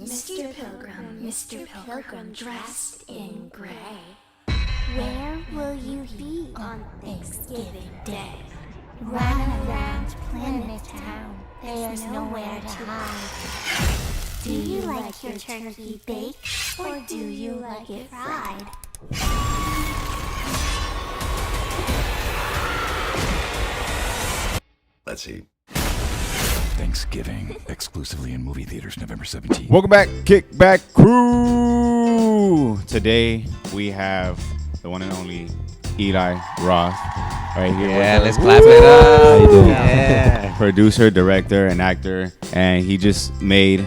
Mr. Pilgrim dressed in gray. Where will you be on Thanksgiving Day? Run around Plymouth Town, there's nowhere to hide. Do you like your turkey baked, or do you like it fried? Let's see. Thanksgiving, exclusively in movie theaters, November 17th. Welcome back, Kickback Crew. Today we have the one and only Eli Roth right here. Yeah, let's clap it up. How you doing? Yeah. Producer, director, and actor, and he just made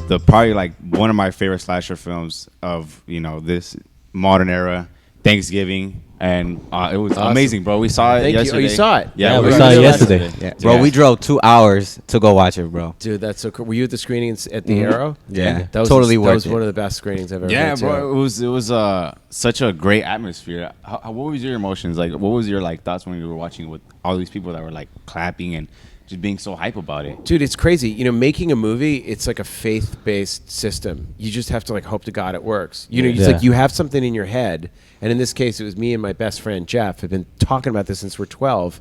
the probably like one of my favorite slasher films of this modern era, Thanksgiving. And it was amazing, bro. We saw it yesterday. Oh, you saw it? Yeah, we saw it yesterday. Yeah. Bro, we drove 2 hours to go watch it, bro. Dude, that's so cool. Were you at the screenings at the Arrow? Yeah, that was totally worth it. That was one of the best screenings I've ever been to. Bro. It was such a great atmosphere. What was your emotions like? What was your thoughts when you were watching with all these people that were like clapping and just being so hype about it? Dude, it's crazy. Making a movie, it's like a faith-based system. You just have to hope to God it works. It's like you have something in your head, and in this case, it was me and my best friend Jeff have been talking about this since we're 12,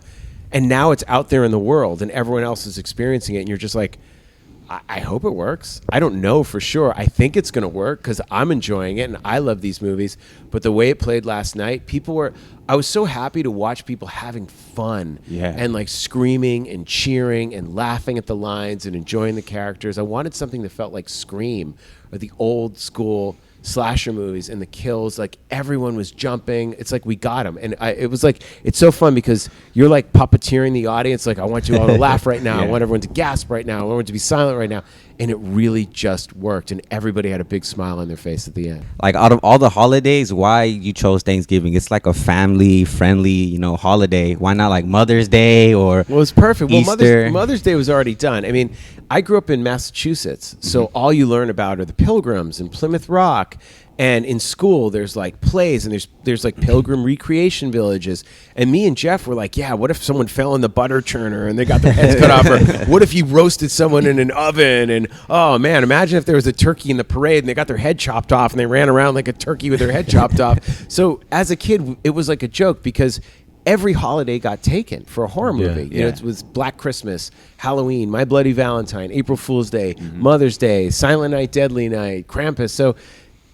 and now it's out there in the world, and everyone else is experiencing it, and you're just like, I hope it works. I don't know for sure. I think it's going to work because I'm enjoying it and I love these movies. But the way it played last night, I was so happy to watch people having fun and screaming and cheering and laughing at the lines and enjoying the characters. I wanted something that felt like Scream or the old school slasher movies, and the kills, everyone was jumping. It's like we got them, and it was it's so fun because you're puppeteering the audience. I want you all to laugh right now. I want everyone to gasp right now. I want everyone to be silent right now, and it really just worked, and everybody had a big smile on their face at the end. Out of all the holidays, why you chose Thanksgiving? It's like a family friendly, holiday. Why not Mother's Day or Well, it's perfect. Easter? Well, Mother's Day was already done. I mean, I grew up in Massachusetts, so all you learn about are the Pilgrims and Plymouth Rock. And in school, there's plays, and there's Pilgrim recreation villages. And me and Jeff were what if someone fell in the butter churner and they got their heads cut off? Or what if you roasted someone in an oven? And oh man, imagine if there was a turkey in the parade and they got their head chopped off and they ran around like a turkey with their head chopped off. So as a kid, it was like a joke because every holiday got taken for a horror movie. It was Black Christmas, Halloween, My Bloody Valentine, April Fool's Day, Mother's Day, Silent Night, Deadly Night, Krampus. So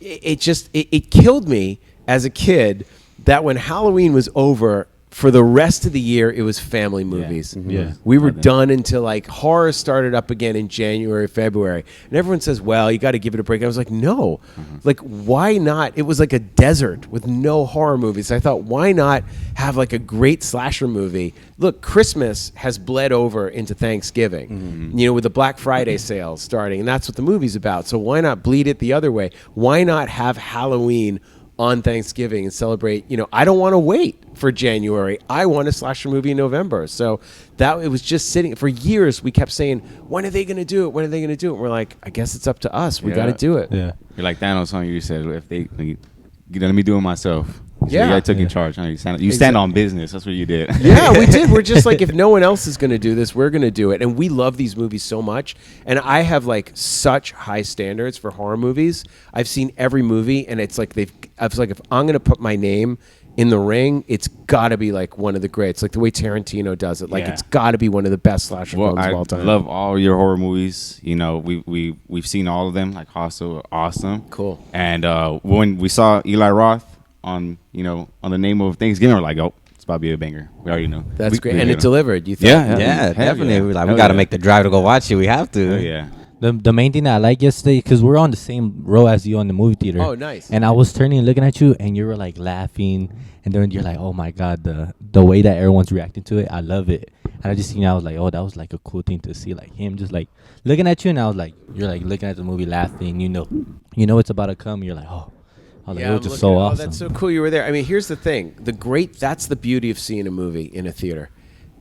it killed me as a kid that when Halloween was over, for the rest of the year, it was family movies. We were done until horror started up again in January, February. And everyone says, well, you got to give it a break. I was like, no. Why not? It was like a desert with no horror movies. I thought, why not have a great slasher movie? Look, Christmas has bled over into Thanksgiving, with the Black Friday sales starting. And that's what the movie's about. So why not bleed it the other way? Why not have Halloween on Thanksgiving and celebrate? I don't want to wait for January. I want a slasher movie in November. So it was just sitting for years. We kept saying, when are they going to do it? When are they going to do it? And we're like, I guess it's up to us. We got to do it. Yeah. You're like Thanos on you said, if they let me do it myself. So I took in charge. You stand on business. That's what you did. Yeah, we did. We're just if no one else is going to do this, we're going to do it. And we love these movies so much. And I have such high standards for horror movies. I've seen every movie, and it's if I'm going to put my name in the ring, it's got to be one of the greats, the way Tarantino does it. It's got to be one of the best slasher films of all time. I love all your horror movies. We've seen all of them. Hostel, awesome, cool. And when we saw Eli Roth on the name of Thanksgiving, we're like, oh, it's about to be a banger. We already know. That's great, and it delivered. You think? Yeah, definitely. We got to make the drive to go watch it. We have to. Yeah. The main thing that I liked yesterday, because we're on the same row as you on the movie theater. Oh, nice. And I was turning and looking at you, and you were laughing, and then you're like, oh my God, the way that everyone's reacting to it, I love it. And I just I was like, oh, that was a cool thing to see, him just looking at you, and I was like, you're looking at the movie laughing, you know it's about to come. You're like, oh. I was it was just so awesome. Oh, that's so cool you were there. I mean, here's the thing. That's the beauty of seeing a movie in a theater.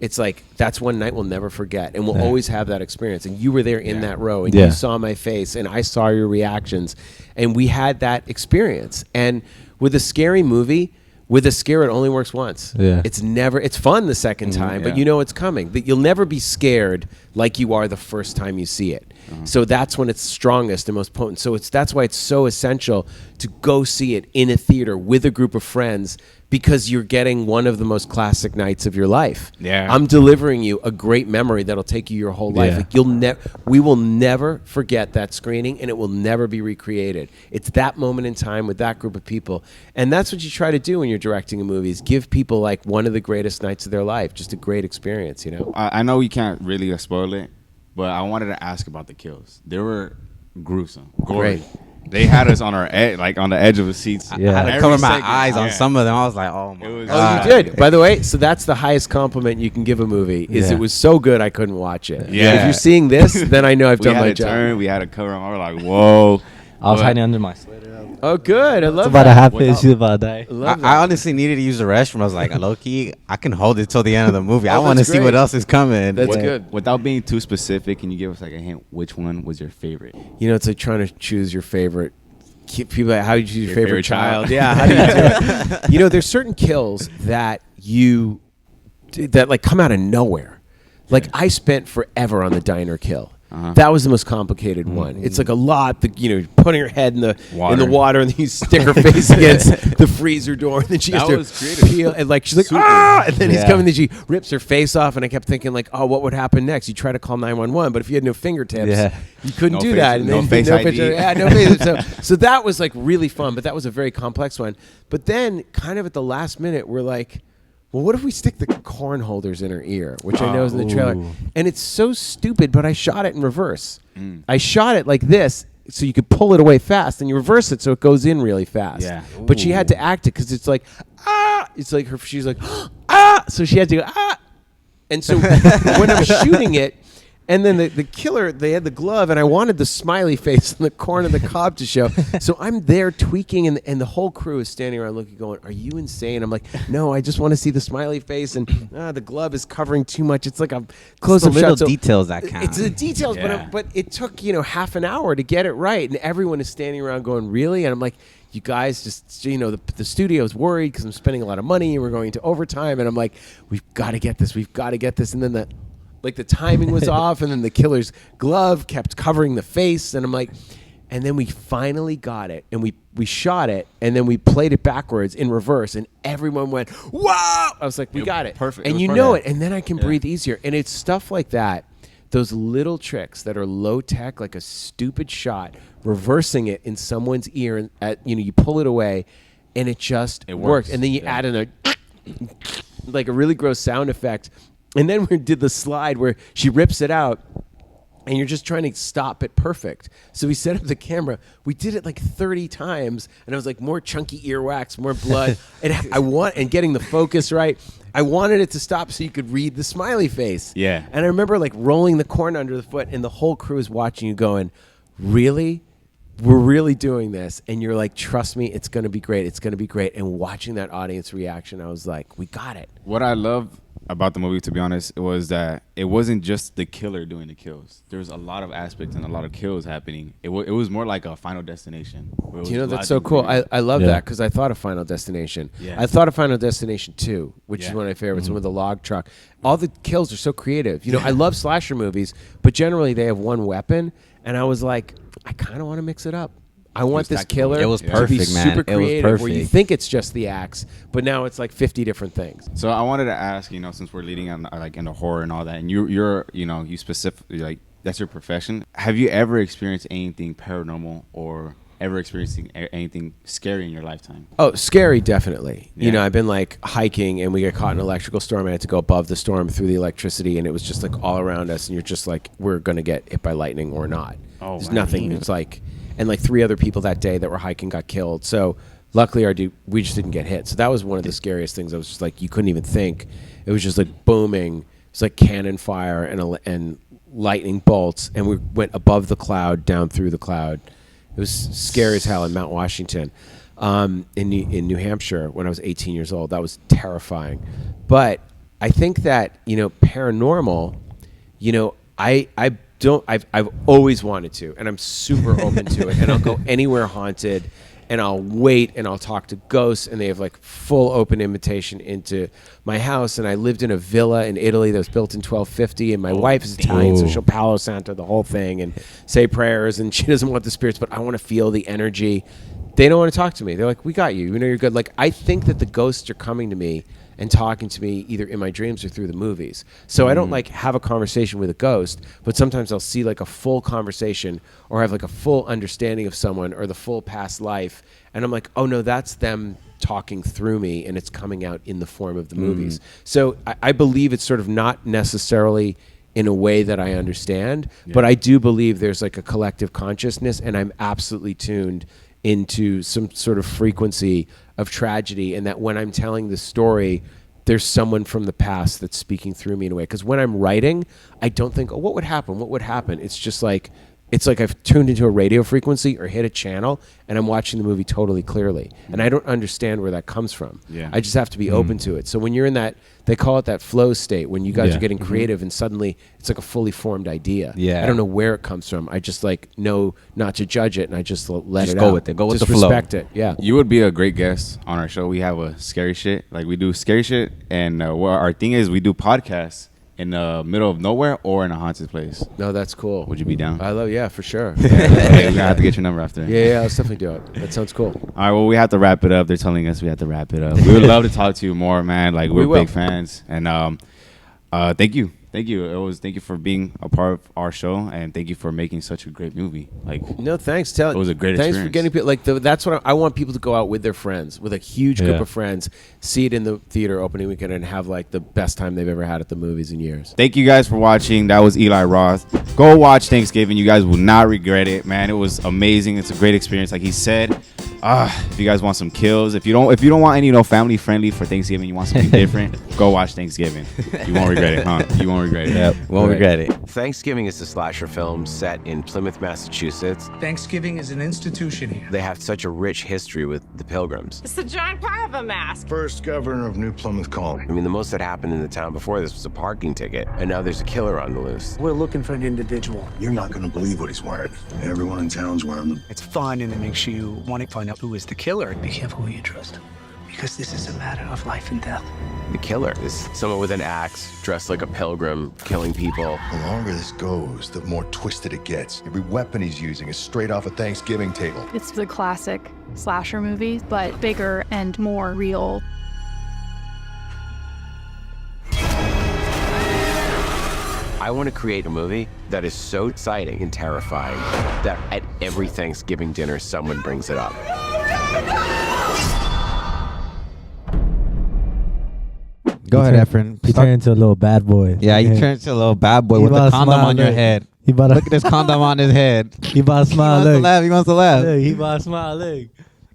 It's that's one night we'll never forget, and we'll always have that experience. And you were there in that row, and you saw my face, and I saw your reactions, and we had that experience. And with a scary movie, with a scare, it only works once. Yeah. It's fun the second time, but it's coming. That you'll never be scared like you are the first time you see it. So that's when it's strongest and most potent. So that's why it's so essential to go see it in a theater with a group of friends, because you're getting one of the most classic nights of your life. Yeah. I'm delivering you a great memory that'll take you your whole life. Yeah. Like we will never forget that screening, and it will never be recreated. It's that moment in time with that group of people. And that's what you try to do when you're directing a movie, is give people like one of the greatest nights of their life, just a great experience, you know? I know we can't really spoil it, but I wanted to ask about the kills. They were gruesome, gory. Great. They had us on our like on the edge of the seats. I had to Every cover my second. eyes on Yeah. some of them. I was like, oh my It was- Oh, god. you did. By the way, so that's the highest compliment you can give a movie, is Yeah. it was so good I couldn't watch it. Yeah. If you're seeing this, then I know I've We done had my to job. turn. We had to cover them. I was like, whoa. I was But- hiding under my sweater. Oh, good. I love It's about to that. happen. Without- She's about to die. I love that. I honestly needed to use the restroom. I was like, low key, I can hold it till the end of the movie. I Oh, want to that's see what great. else is coming. That's Yeah. good. Without being too specific, can you give us like a hint? Which one was your favorite? You know, it's like trying to choose your favorite. People like, how do you choose your Your favorite favorite child? child. Yeah, how do you do it? You know, there's certain kills that like come out of nowhere. Like I spent forever on the diner kill. That was the most complicated one. It's like a lot. Putting her head in the water, and then you stick her face against the freezer door, and then she has That to was creative. peel, and like she's like Super. ah, and then he's Yeah. coming, and she rips her face off, and I kept thinking like, oh, what would happen next? You try to call 911, but if you had no fingertips, Yeah. you couldn't No do face- that. And no then face ID. Yeah, no face. So that was like really fun, but that was a very complex one. But then, kind of at the last minute, we're like, well, what if we stick the corn holders in her ear, which I know is in the trailer. Ooh. And it's so stupid, but I shot it in reverse. I shot it like this, so you could pull it away fast, and you reverse it so it goes in really fast. Yeah. But she had to act it because it's like, ah! It's like she's like, ah! So she had to go, ah! And so when I'm shooting it, and then the killer, they had the glove, and I wanted the smiley face on the corn of the cob to show. So I'm there tweaking, and the whole crew is standing around looking, going, are you insane? I'm like, no, I just want to see the smiley face, and the glove is covering too much. It's like a close-up the little shot. So details that count. It's the details, Yeah. but it took, half an hour to get it right, and everyone is standing around going, really? And I'm like, you guys just, the studio's worried because I'm spending a lot of money, and we're going into overtime, and I'm like, we've got to get this, and then the timing was off, and then the killer's glove kept covering the face, and I'm like, and then we finally got it, and we shot it, and then we played it backwards in reverse, and everyone went, wow! I was like, we got it. perfect. And It was you know perfect. it, and then I can breathe easier. And it's stuff like that, those little tricks that are low tech, like a stupid shot, reversing it in someone's ear, and you pull it away, and it just It works. works. And then you Yeah. add in like a really gross sound effect. And then we did the slide where she rips it out, and you're just trying to stop it perfect. So we set up the camera. We did it like 30 times, and I was like, more chunky earwax, more blood, and getting the focus right. I wanted it to stop so you could read the smiley face. Yeah. And I remember like rolling the corn under the foot, and the whole crew is watching you going, really? We're really doing this. And you're like, trust me, it's going to be great. It's going to be great. And watching that audience reaction, I was like, we got it. What I love about the movie, to be honest, was that it wasn't just the killer doing the kills. There was a lot of aspects and a lot of kills happening. It was more like a Final Destination. where it was That's lots so of cool. things. I love Yeah. that because I thought of Final Destination. Yeah. I thought of Final Destination 2, which is Yeah. one of my favorites, one with the log truck. All the kills are so creative. I love slasher movies, but generally they have one weapon, and I was like, I kind of want to mix it up. I want this tactical. killer It was to be perfect, man. super It was creative, where you perfect. think it's just the axe, but now it's like 50 different things. So I wanted to ask, since we're leading on like into horror and all that, and you're you specifically like that's your profession. Have you ever experienced anything paranormal or ever experiencing anything scary in your lifetime? Oh, scary, definitely. Yeah. I've been like hiking, and we got caught in an electrical storm. I had to go above the storm through the electricity, and it was just like all around us, and you're just like, we're gonna get hit by lightning or not. Oh, There's wow. nothing. It's like, and like 3 other people that day that were hiking got killed. So luckily, we just didn't get hit. So that was one of the scariest things. I was just like, you couldn't even think. It was just like booming. It's like cannon fire and lightning bolts, and we went above the cloud, down through the cloud. It was scary as hell in Mount Washington, in New Hampshire when I was 18 years old. That was terrifying. But I think that paranormal, I've always wanted to, and I'm super open to it, and I'll go anywhere haunted. and I'll wait and I'll talk to ghosts, and they have like full open invitation into my house. And I lived in a villa in Italy that was built in 1250, and my wife is Italian, so she'll Palo Santo the whole thing and say prayers, and she doesn't want the spirits, but I want to feel the energy. They don't want to talk to me. They're like, we got you. You know, you're good. Like, I think that the ghosts are coming to me and talking to me either in my dreams or through the movies. So I don't like have a conversation with a ghost, but sometimes I'll see like a full conversation or have like a full understanding of someone or the full past life. And I'm like, oh no, that's them talking through me, and it's coming out in the form of the movies. So I believe it's sort of not necessarily in a way that I understand, but I do believe there's like a collective consciousness, and I'm absolutely tuned into some sort of frequency of tragedy, and that when I'm telling the story, there's someone from the past that's speaking through me in a way. Because when I'm writing, I don't think, oh, what would happen? What would happen? It's just like, it's like I've tuned into a radio frequency or hit a channel, and I'm watching the movie totally clearly. And I don't understand where that comes from. Yeah. I just have to be open to it. So when you're in that, they call it that flow state, when you guys Yeah. are getting creative and suddenly it's like a fully formed idea. Yeah. I don't know where it comes from. I just like know not to judge it, and I just let Just it go out. with it. Go with just the flow. respect it. Yeah. You would be a great guest on our show. We have a scary shit. Like, we do scary shit, and what our thing is, we do podcasts in the middle of nowhere or in a haunted place. No, that's cool. Would you be down? I love, yeah, for sure. Okay, we're gonna have to get your number after. Yeah, let's definitely do it. That sounds cool. All right, well, we have to wrap it up. They're telling us we have to wrap it up. We would love to talk to you more, man. Like, we're We will. big fans, and thank you. Thank you for being a part of our show, and thank you for making such a great movie. Like, No, thanks. It was a great Thanks for experience. getting people. Like, that's what I want people to go out with their friends, with a huge group Yeah. of friends, see it in the theater opening weekend, and have like the best time they've ever had at the movies in years. thank you guys for watching. That was Eli Roth. Go watch Thanksgiving. You guys will not regret it, man. It was amazing. It's a great experience, like he said. If you guys want some kills, if you don't want any family friendly for Thanksgiving, you want something different, go watch Thanksgiving. You won't regret it, huh? You won't regret it. Yep. Won't regret it. Thanksgiving is a slasher film set in Plymouth, Massachusetts. Thanksgiving is an institution here. They have such a rich history with the Pilgrims. It's the John Pava mask. First governor of New Plymouth Colony. I mean, the most that happened in the town before this was a parking ticket, and now there's a killer on the loose. We're looking for an individual. You're not going to believe what he's wearing. Everyone in town's wearing them. It's fun and it makes you want to find out who is the killer. Be careful who you trust, because this is a matter of life and death. The killer is someone with an axe, dressed like a pilgrim, killing people. The longer this goes, the more twisted it gets. Every weapon he's using is straight off a Thanksgiving table. It's the classic slasher movie, but bigger and more real. I want to create a movie that is so exciting and terrifying that at every Thanksgiving dinner, someone brings it up. Go ahead, Efren. You turn into a little bad boy. Yeah, you turn into a little bad boy You with a about to condom smile, on your look. head. He about to Look at this condom on his head. He about to He smile. wants to Look. laugh. He wants to laugh. Look, he about to smile. Look.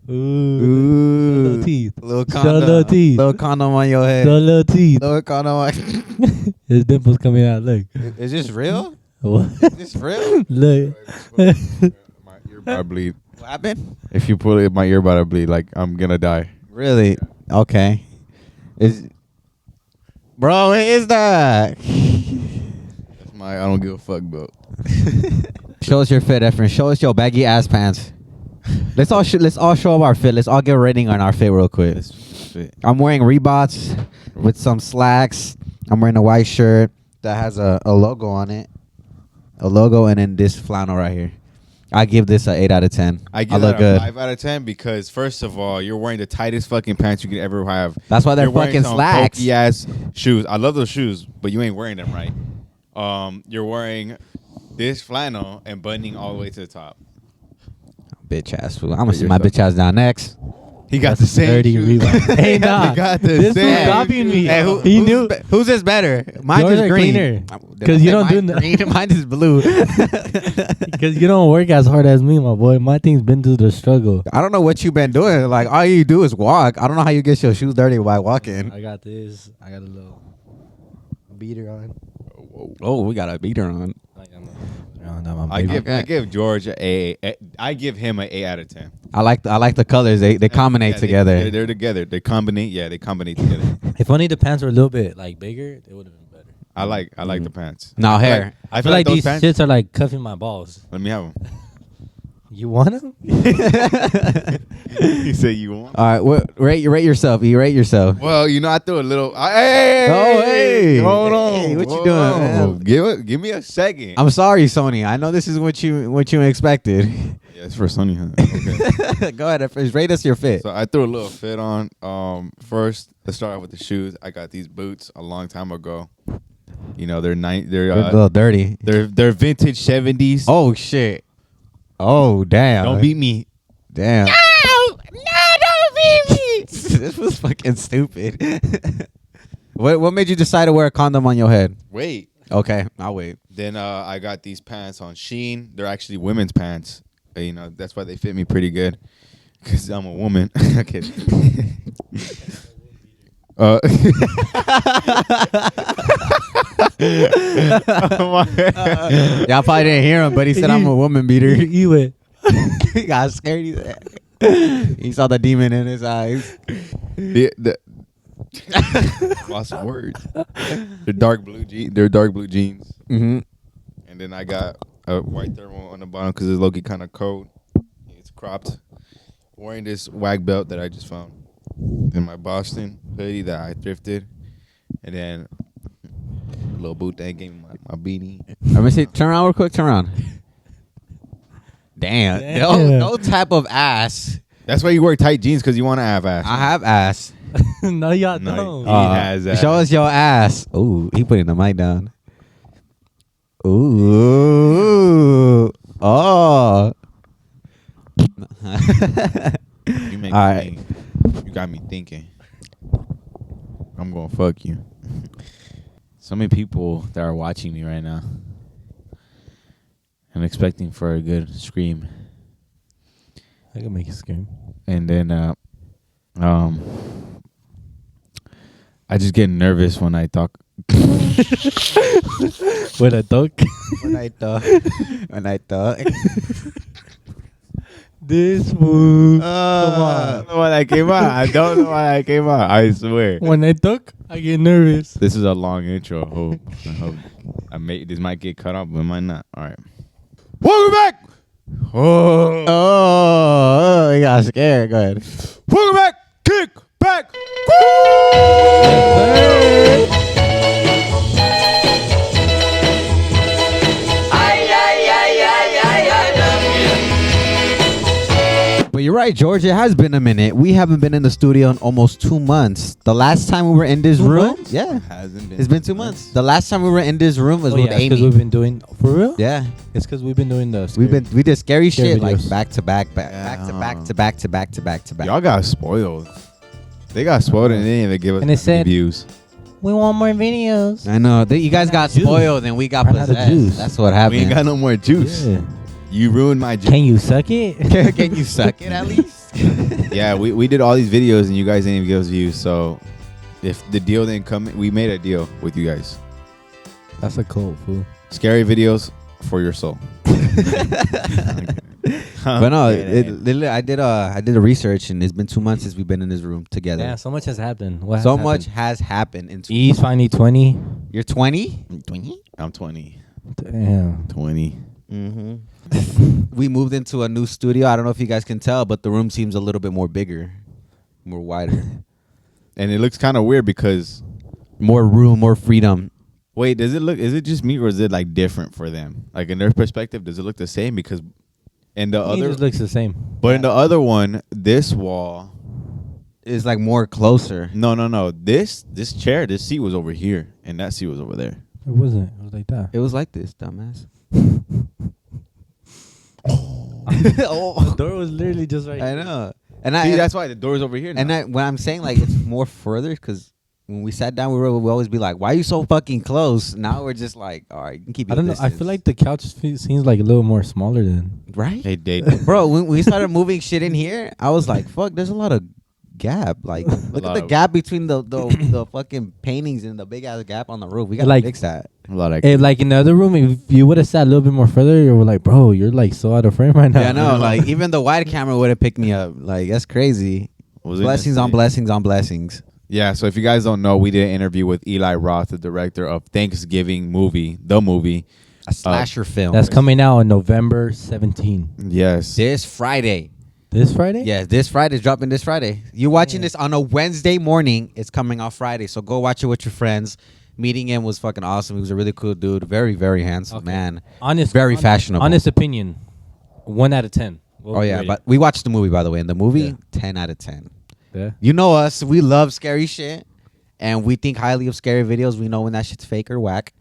Ooh. Ooh. Little teeth. Little Show condom. little teeth. Little condom on your head. Show little teeth. Little condom on. His dimples coming out. Look. Is this real? What? Is this real? Look. My earbud bleed. What happened? If you pull it, my earbud will bleed. Like, I'm gonna die. Really? Okay. Bro, what is that? That's my I don't give a fuck belt. Show us your fit, Efren. Show us your baggy ass pants. Let's all show up our fit. Let's all get a rating on our fit real quick. I'm wearing Reeboks with some slacks. I'm wearing a white shirt that has a logo on it. A logo, and then this flannel right here. I give this an 8 out of 10. I give look that good. a 5 out of 10 because, first of all, you're wearing the tightest fucking pants you could ever have. That's why they're You're wearing fucking some slacks. pokey ass shoes. I love those shoes, but you ain't wearing them right. You're wearing this flannel and buttoning all the way to the top. Bitch ass fool. I'm gonna see my bitch ass down next. He got the same Dirty shoes. Reebok. Hey, nah. He got the This same fool copying me. Hey, He knew. Who's this better? Mine Yours is are green. cleaner. 'Cause you don't do Mine's no- green. Mine is blue. Because you don't work as hard as me, my boy. My thing's been through the struggle. I don't know what you've been doing. Like, all you do is walk. I don't know how you get your shoes dirty while walking. I got this. I got a little beater on. Oh, we got a beater on. I give George I give him an 8 out of 10. I like the colors. They combinate together. They're together. They combinate. Yeah, they combinate together. If only the pants were a little bit like bigger, they would have been better. I like the pants. Now hair. I feel like those these pants. shits are like cuffing my balls. Let me have them. You want them? You say you want. All right, rate yourself. You rate yourself. Well, I threw a little. Hey, hold on. Hey, what you doing, man? Give me a second. I'm sorry, Sony. I know this is what you expected. Yeah, it's for Sony. Huh? Okay. Go ahead, first rate us your fit. So I threw a little fit on. First, let's start off with the shoes. I got these boots a long time ago. They're They're a little dirty. They're vintage 70s. Oh shit. Oh damn. Don't beat me. Damn. No, don't beat me. This was fucking stupid. What made you decide to wear a condom on your head? Wait. Okay, I'll wait. Then I got these pants on Shein. They're actually women's pants. That's why they fit me pretty good. Because I'm a woman. Okay. Y'all probably didn't hear him, but he said I'm a woman beater. You went. He got scared. He saw the demon in his eyes. Lost of words. They're dark blue jeans. Mm-hmm. And then I got a white thermal on the bottom because it's low-key kind of cold. It's cropped. Wearing this wag belt that I just found. Then my Boston hoodie that I thrifted. And then a little boot that gave me my beanie. Let me see. Turn around real quick. Turn around. Damn. No type of ass. That's why you wear tight jeans, because you want to have ass. I have ass. No, y'all don't. He has ass. Show us your ass. Ooh, he putting the mic down. Ooh. Oh. You make All me right. think. You got me thinking. I'm going to fuck you. So many people that are watching me right now. I'm expecting for a good scream. I can make a scream. And then I just get nervous when I talk. When I talk? When I talk. This fool. Come on. I don't know why that came out. I don't know why that came out. I swear. When I talk, I get nervous. This is a long intro. I hope this might get cut off, but it might not. All right. Welcome back. Oh, he got scared. Go ahead. Welcome back. Kick back. But you're right, George. It has been a minute. We haven't been in the studio in almost 2 months. The last time we were in this room, it's been 2 months. The last time we were in this room was with Amy. Because we've been doing for real. Yeah, it's because we've been doing the. We did scary shit videos. like back to back to back. Y'all got spoiled. They got spoiled and they didn't even give us And they said- views. We want more videos. I know. You guys got spoiled and we got Ran out of possessed. juice. That's what We happened. ain't got no more juice. Yeah. You ruined my juice. Can you suck it? Can you suck it at least? Yeah, we did all these videos and you guys didn't even give us views. So if the deal didn't come, we made a deal with you guys. That's a cold fool. Scary videos for your soul. But no, I did a research and it's been 2 months since we've been in this room together. Yeah, so much has happened. What So has much happened? has happened in 2 He's months. finally 20. You're 20? I'm 20. Damn. 20. Mm-hmm. We moved into a new studio. I don't know if you guys can tell, but the room seems a little bit more bigger, more wider. And it looks kind of weird because More room, more freedom. wait, is it just me or is it like different for them? Like in their perspective, does it look the same? Because in the It other just looks the same. but in the other one, this wall It's like more closer. no. This chair, this seat was over here and that seat was over there. It wasn't. It was like that. It was like this, dumbass. The door was literally just right. I know. And See, that's why the door's over here now. And when I'm saying like it's more further, because when we sat down, we always be like, "Why are you so fucking close?" Now we're just like, "All right, you can keep." I Your don't know. I distance." feel like the couch seems like a little more smaller than. right, They date. bro. When we started moving shit in here, I was like, "Fuck!" There's a lot of gap. Like, look at lot the of- gap between the fucking paintings and the big ass gap on the roof. We gotta Like- fix that. A lot of Like in the other room, if you would have sat a little bit more further, you were like, bro, you're like so out of frame right now. Yeah, I know. Like even the wide camera would have picked me up. Like that's crazy. Was it Blessings on necessary? blessings on blessings. Yeah, so if you guys don't know, we did an interview with Eli Roth, the director of Thanksgiving movie, the movie. A slasher film. That's coming out on November 17. Yes. this Friday. This Friday? Yeah, this Friday's dropping this Friday. You're watching this on a Wednesday morning. It's coming out Friday, so go watch it with your friends. Meeting him was fucking awesome. He was a really cool dude. Very, very handsome man. Very fashionable. Honest opinion, 1 out of 10. Oh yeah, but we watched the movie, by the way. And the movie, 10 out of 10. Yeah. You know us. We love scary shit. And we think highly of scary videos. We know when that shit's fake or whack.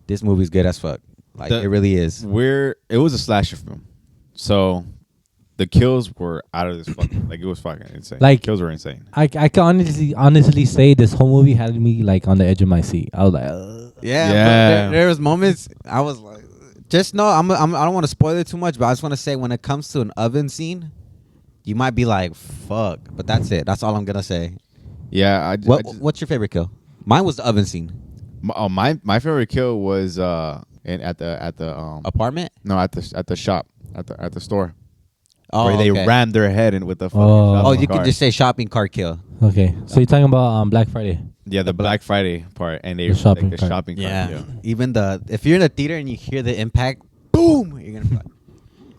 This movie's good as fuck. Like, it really is. It was a slasher film. So the kills were out of this fucking, like, it was fucking insane. Like, kills were insane. I can honestly say this whole movie had me like on the edge of my seat. I was like, Yeah. There was moments I was like, just know, I don't want to spoil it too much, but I just want to say when it comes to an oven scene, you might be like, fuck. But that's it. That's all I'm going to say. Yeah. What's your favorite kill? Mine was the oven scene. My favorite kill was at the apartment? No, at the shop, at the store. Oh, where they okay. rammed their head in with the fucking you can just say shopping cart kill. Okay, so you're talking about Black Friday? Yeah, the Black Friday part, and The shopping cart. shopping cart. Yeah. Even if you're in a theater and you hear the impact, boom, you're gonna be like,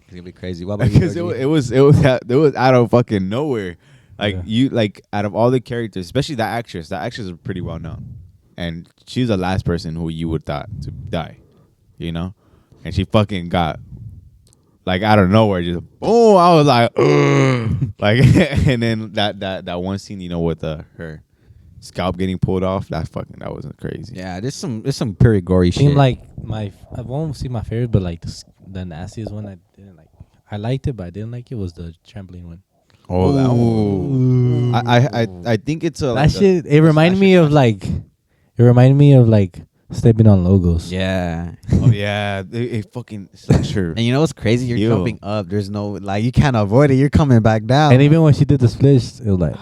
it's gonna be crazy. What about you? Because it was out of fucking nowhere. Like out of all the characters, especially that actress is pretty well known, and she's the last person who you would thought to die, you know, and she fucking got like out of nowhere, just boom. I was like, ugh. Like, and then that one scene, you know, with her scalp getting pulled off, that wasn't crazy. Yeah, there's some pretty gory shit. Seemed like I won't see my favorite, but like the nastiest one I didn't like. I liked it, but I didn't like it was the trampoline one. Oh, that one. I think it's that shit. It reminded me of like stepping on logos. Yeah. Oh yeah. It fucking sure. And you know what's crazy? You're jumping up. There's no you can't avoid it. You're coming back down. And even when she did the split, it was like,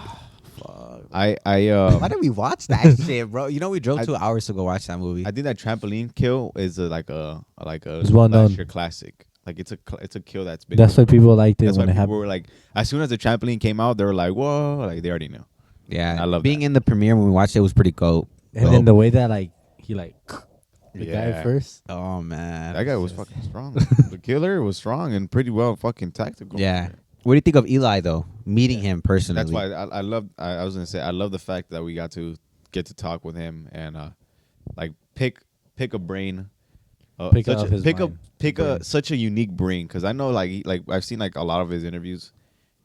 why did we watch that shit, bro? You know, we drove 2 hours to go watch that movie. I think that trampoline kill is like a it's well known classic. Like it's a kill that's been. That's why people liked it. That's when why it people happened. were like, as soon as the trampoline came out, they were like, whoa, like they already knew. Yeah, I love being in the premiere when we watched it was pretty cool. And then the way that he the guy first. Oh man, that guy was fucking strong. The killer was strong and pretty well fucking tactical. Yeah. What do you think of Eli though? Meeting him personally. That's why I love. I was gonna say I love the fact that we get to talk with him and like pick a brain. Such a unique brain, because I know like I've seen like a lot of his interviews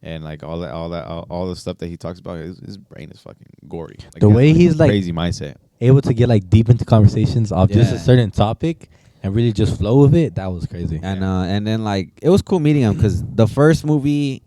and like all the stuff that he talks about. His brain is fucking gory. Like, the way he's like crazy mindset, able to get like deep into conversations of just a certain topic and really just flow with it. That was crazy. And then like it was cool meeting him because the first movie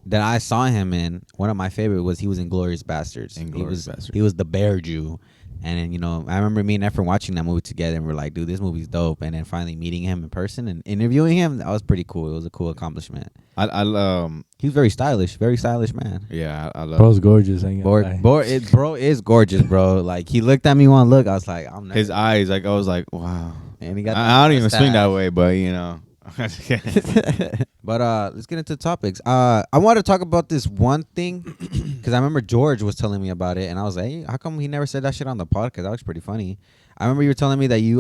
that I saw him in, one of my favorite was he was in Glorious Bastards. He was the bear Jew. And then, you know, I remember me and Efren watching that movie together and we're like, dude, this movie's dope. And then finally meeting him in person and interviewing him, that was pretty cool. It was a cool accomplishment. He was very stylish man. Yeah, I love Bro's gorgeous. Bro is gorgeous, bro. Like, he looked at me one look. I was like, I'm never. His eyes, like, I was like, wow. And he got I don't even swing that way, but, you know. But let's get into topics. I want to talk about this one thing because I remember George was telling me about it, and I was like, hey, how come he never said that shit on the podcast? That was pretty funny. I remember you were telling me that you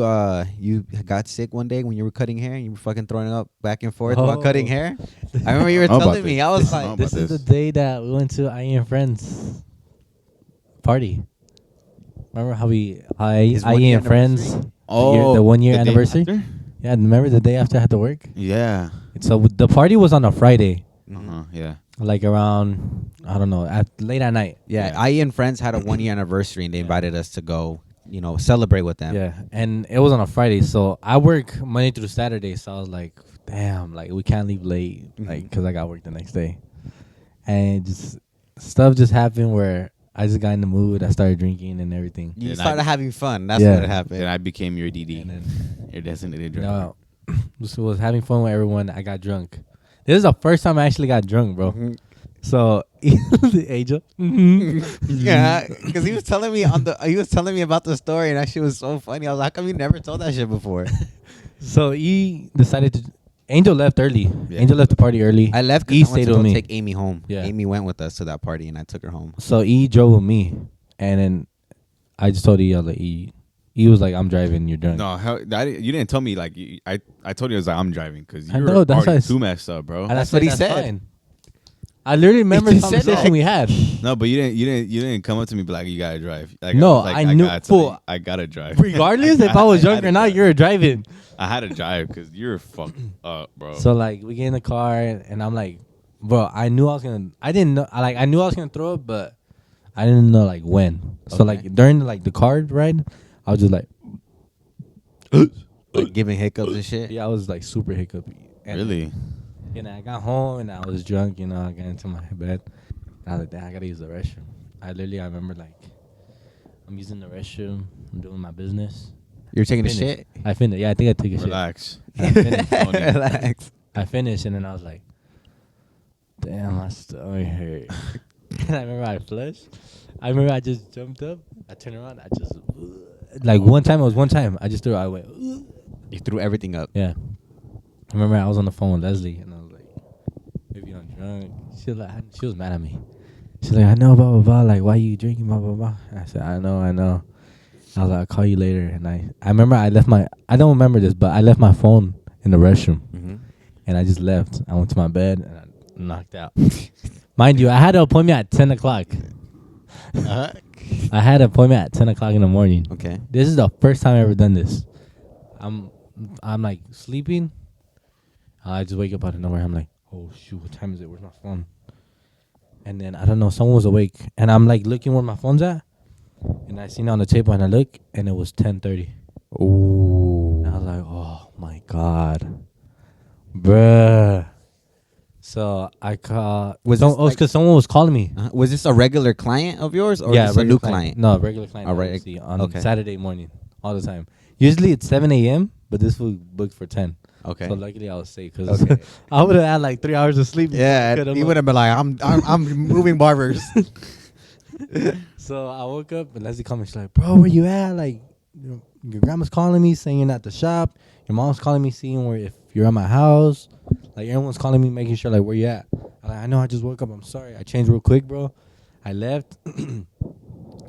got sick one day when you were cutting hair and you were fucking throwing up back and forth while cutting hair. I remember you were telling me. I was like, this is the day that we went to IE and Friends party. Remember how IE and Friends? Oh, the 1 year anniversary. After? Yeah, remember the day after I had to work? Yeah. So the party was on a Friday. Yeah. Like around, I don't know, late at night. Yeah, IE and Friends had a 1 year anniversary and they invited us to go, you know, celebrate with them. Yeah, and it was on a Friday. So I work Monday through Saturday. So I was like, damn, like we can't leave late, like, because I got work the next day. And stuff just happened where I just got in the mood. I started drinking and everything. You started having fun. That's what happened. And I became your DD. Your designated driver. No, just was having fun with everyone. I got drunk. This is the first time I actually got drunk, bro. Mm-hmm. So the Angel. Yeah, because he was telling me about the story, and that shit was so funny. I was like, how come you never told that shit before? So he decided to. Angel left early. Yeah. Angel left the party early. I left because I went to go take Amy home. Yeah. Amy went with us to that party, and I took her home. So E drove with me, and then I just told E, I was like, E was like, I'm driving, you're drunk. No, you didn't tell me. Like, I told you I was like, I'm driving because you were already too messed up, bro. That's what he said. Fine. I literally remember the just said conversation that. we had. No, but you didn't come up to me and be like, you gotta drive. Like, No, was like, I knew- got fool. I gotta drive. Regardless if I was drunk or not, you're driving. I had to drive because you're fucked up, bro. So like we get in the car and I'm like, bro, I knew I was gonna. I didn't know. Like I knew I was gonna throw up, but I didn't know like when. So like during like the car ride, I was just like, Like giving hiccups and shit. yeah, I was like super hiccupy. And Really? And I got home and I was drunk. You know, I got into my bed. And I was like, damn, I gotta use the restroom. I remember like, I'm using the restroom. I'm doing my business. You're taking a Finished. shit? I finished. Yeah, I think I took a Relax. shit. I finished. Relax. I finished and then I was like, damn, my stomach hurt. And I remember I flushed. I remember I just jumped up. I turned around. I just, like one time. I just threw it. I went, You threw everything up. yeah. I remember I was on the phone with Leslie and I was like, maybe I'm drunk. She was mad at me. She's like, I know, blah, blah, blah. Like, why you drinking, blah, blah, blah. I said, I know. I was like, I'll call you later. And I remember I don't remember this, but I left my phone in the restroom. Mm-hmm. And I just left. I went to my bed and I knocked out. Mind you, I had an appointment at 10 o'clock. I had an appointment at 10 o'clock in the morning. Okay. This is the first time I ever done this. I'm like sleeping. I just wake up out of nowhere. I'm like, oh shoot, what time is it? Where's my phone? And then I don't know, someone was awake, and I'm like looking where my phone's at, and I seen it on the table, and I look, and it was 10:30. Ooh. And I was like, oh my god, bruh. So I called. Because someone was calling me. Was this a regular client of yours, or Yeah, just a new regular client? No, regular client. All right. obviously, on Okay. Saturday morning, all the time. Usually it's 7 a.m., but this was booked for 10. Okay. So luckily I was safe because Okay. I would have had like 3 hours of sleep. Yeah, you would have been like, I'm moving barbers. So I woke up and Leslie called me. She's like, bro, where you at? Like, your grandma's calling me saying you're not at the shop. Your mom's calling me seeing if you're at my house. Like, everyone's calling me making sure, like, where you at? I'm like, I know, I just woke up. I'm sorry. I changed real quick, bro. I left.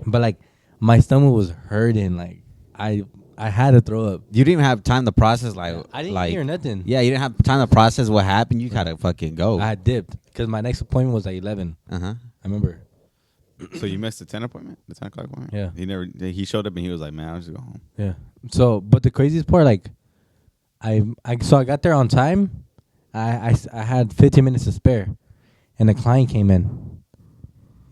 But, like, my stomach was hurting. Like, I had to throw up. You didn't even have time to process, like, I didn't hear nothing. Yeah, you didn't have time to process what happened. You gotta fucking go. I had dipped because my next appointment was at 11. Uh-huh. I remember. So you missed the 10 appointment? The 10 o'clock appointment? Yeah. He showed up and he was like, man, I'll just go home. Yeah. So, but the craziest part, like, I got there on time. I had 15 minutes to spare, and the client came in,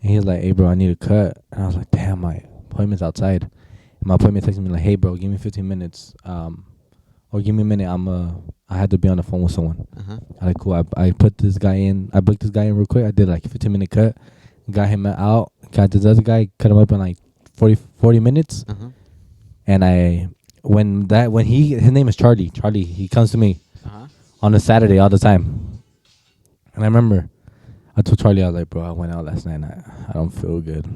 and he was like, "Hey, bro, I need a cut." And I was like, "Damn, my appointment's outside." And my appointment texted me like, "Hey, bro, give me 15 minutes, or give me a minute. I had to be on the phone with someone." Uh-huh. I'm like, cool. I put this guy in. I booked this guy in real quick. I did like a 15-minute cut. Got him out. Got this other guy. Cut him up in like 40 minutes. Uh-huh. And his name is Charlie. Charlie, he comes to me Uh-huh. on a Saturday all the time. And I remember I told Charlie, I was like, bro, I went out last night and I don't feel good.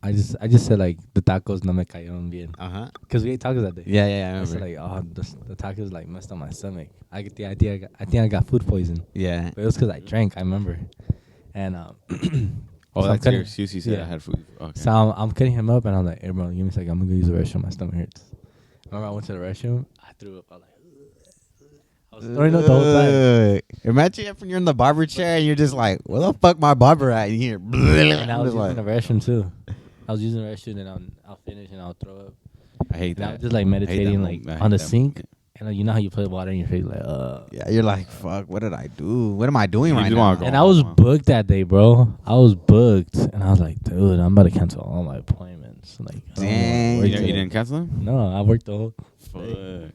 I just said like the tacos no me cayeron bien. Uh-huh. Because we ate tacos that day. Yeah, I I said remember. like, the tacos like messed up my stomach. I think I got food poison. Yeah. But it was because I drank, I remember. And Oh, so that's I'm your cutting- excuse. You said I had food. Okay. So I'm cutting him up, and I'm like, hey, bro, give me a second. I'm going to go use the restroom. My stomach hurts. Remember I went to the restroom? I threw up. I was like, I was throwing up the whole time. Imagine if you're in the barber chair and you're just like, where the fuck my barber at in here? And I was using the restroom, too. I was using the restroom, and I'll finish, and I'll throw up. I hate And I that. was just, like, meditating, like, on the sink. And you know how you put water in your face? Like, Yeah, you're like, fuck, what did I do? What am I doing right just now? wanna go And I was booked that day, bro. I was booked. And I was like, dude, I'm about to cancel all my appointments. Like, I don't know Dang. where You to- didn't cancel them? No, I worked the whole.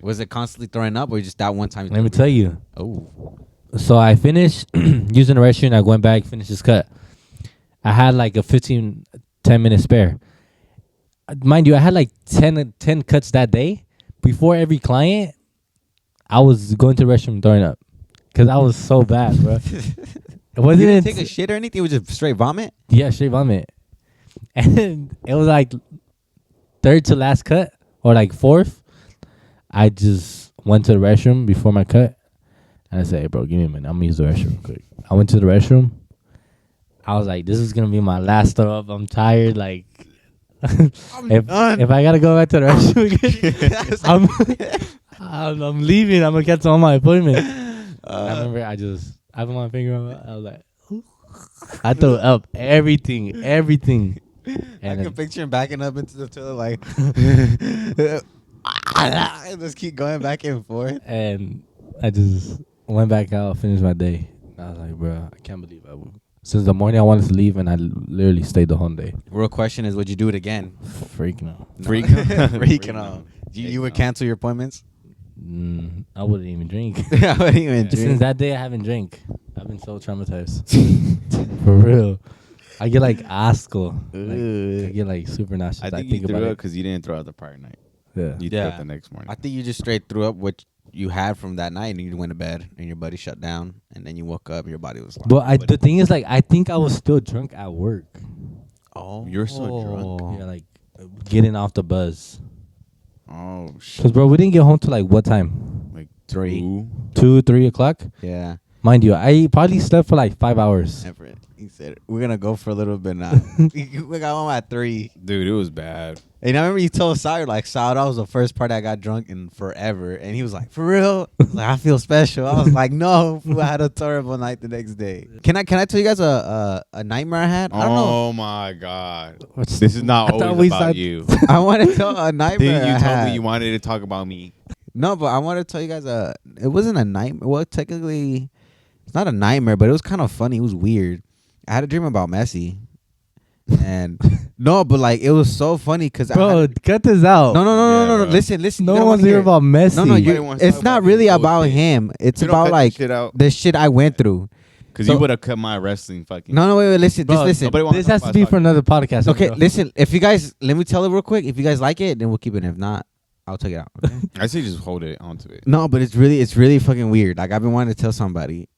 Was it constantly throwing up or just that one time? Let me tell you. Oh. So I finished using the restroom. I went back, finished this cut. I had like a 10-minute spare. Mind you, I had like 10 cuts that day. Before every client, I was going to the restroom and throwing up. Because I was so bad, bro. It wasn't You didn't even take a shit or anything? It was just straight vomit? Yeah, straight vomit. And it was like third to last cut, or like fourth. I just went to the restroom before my cut. And I said, hey, bro, give me a minute. I'm going to use the restroom real quick. I went to the restroom. I was like, this is going to be my last throw up. I'm tired. Like, if I got to go back to the restroom again, I'm leaving. I'm going to cancel all my appointments. I remember I put my finger on it. I was like, ooh. I threw up everything. I And can picture him backing up into the toilet like, just keep going back and forth. and I just went back out, finished my day. I was like, bro, I can't believe since the morning I wanted to leave, and I literally stayed the whole day. Real question is, would you do it again? Freaking out. Freaking out. You would cancel your appointments? I wouldn't even drink. I wouldn't even drink. Since that day, I haven't drank. I've been so traumatized. For real. I get like asco. Like, I get like super nauseous. I think you threw up because you didn't throw out the prior night. Yeah. You threw up the next morning. I think you just straight threw up what you had from that night, and you went to bed, and your body shut down, and then you woke up, and your body was like. But the thing is, like, I think I was still drunk at work. Oh, you're so drunk. Yeah, like getting off the buzz. Oh shit. Cause bro, we didn't get home till like what time? Like 3. 2, 3 o'clock. Yeah. Mind you, I probably slept for like 5 hours. He said, we're going to go for a little bit now. We got home at 3. Dude, it was bad. And I remember you told Sire, like, Sire, that was the first part I got drunk in forever. And he was like, for real? I was like, I feel special. I was like, no, I had a terrible night the next day. Can I tell you guys a nightmare I had? I don't know. Oh my God. This is not always about you. I want to tell a nightmare Then you I told had. me you wanted to talk about me. No, but I want to tell you guys it wasn't a nightmare. Well, technically, it's not a nightmare, but it was kind of funny. It was weird. I had a dream about Messi. And no, but like it was so funny because Bro, cut this out. No. Listen. No one's here about Messi. No, it's not really about him. It's about like the shit I went through. Because you would have cut my wrestling fucking. No, wait, listen. Bro, Just listen. This has to be for another podcast. Okay, bro. listen. If you guys, let me tell it real quick. If you guys like it, then we'll keep it. If not, I'll take it out. Okay? I say just hold it onto it. No, but it's really fucking weird. Like I've been wanting to tell somebody.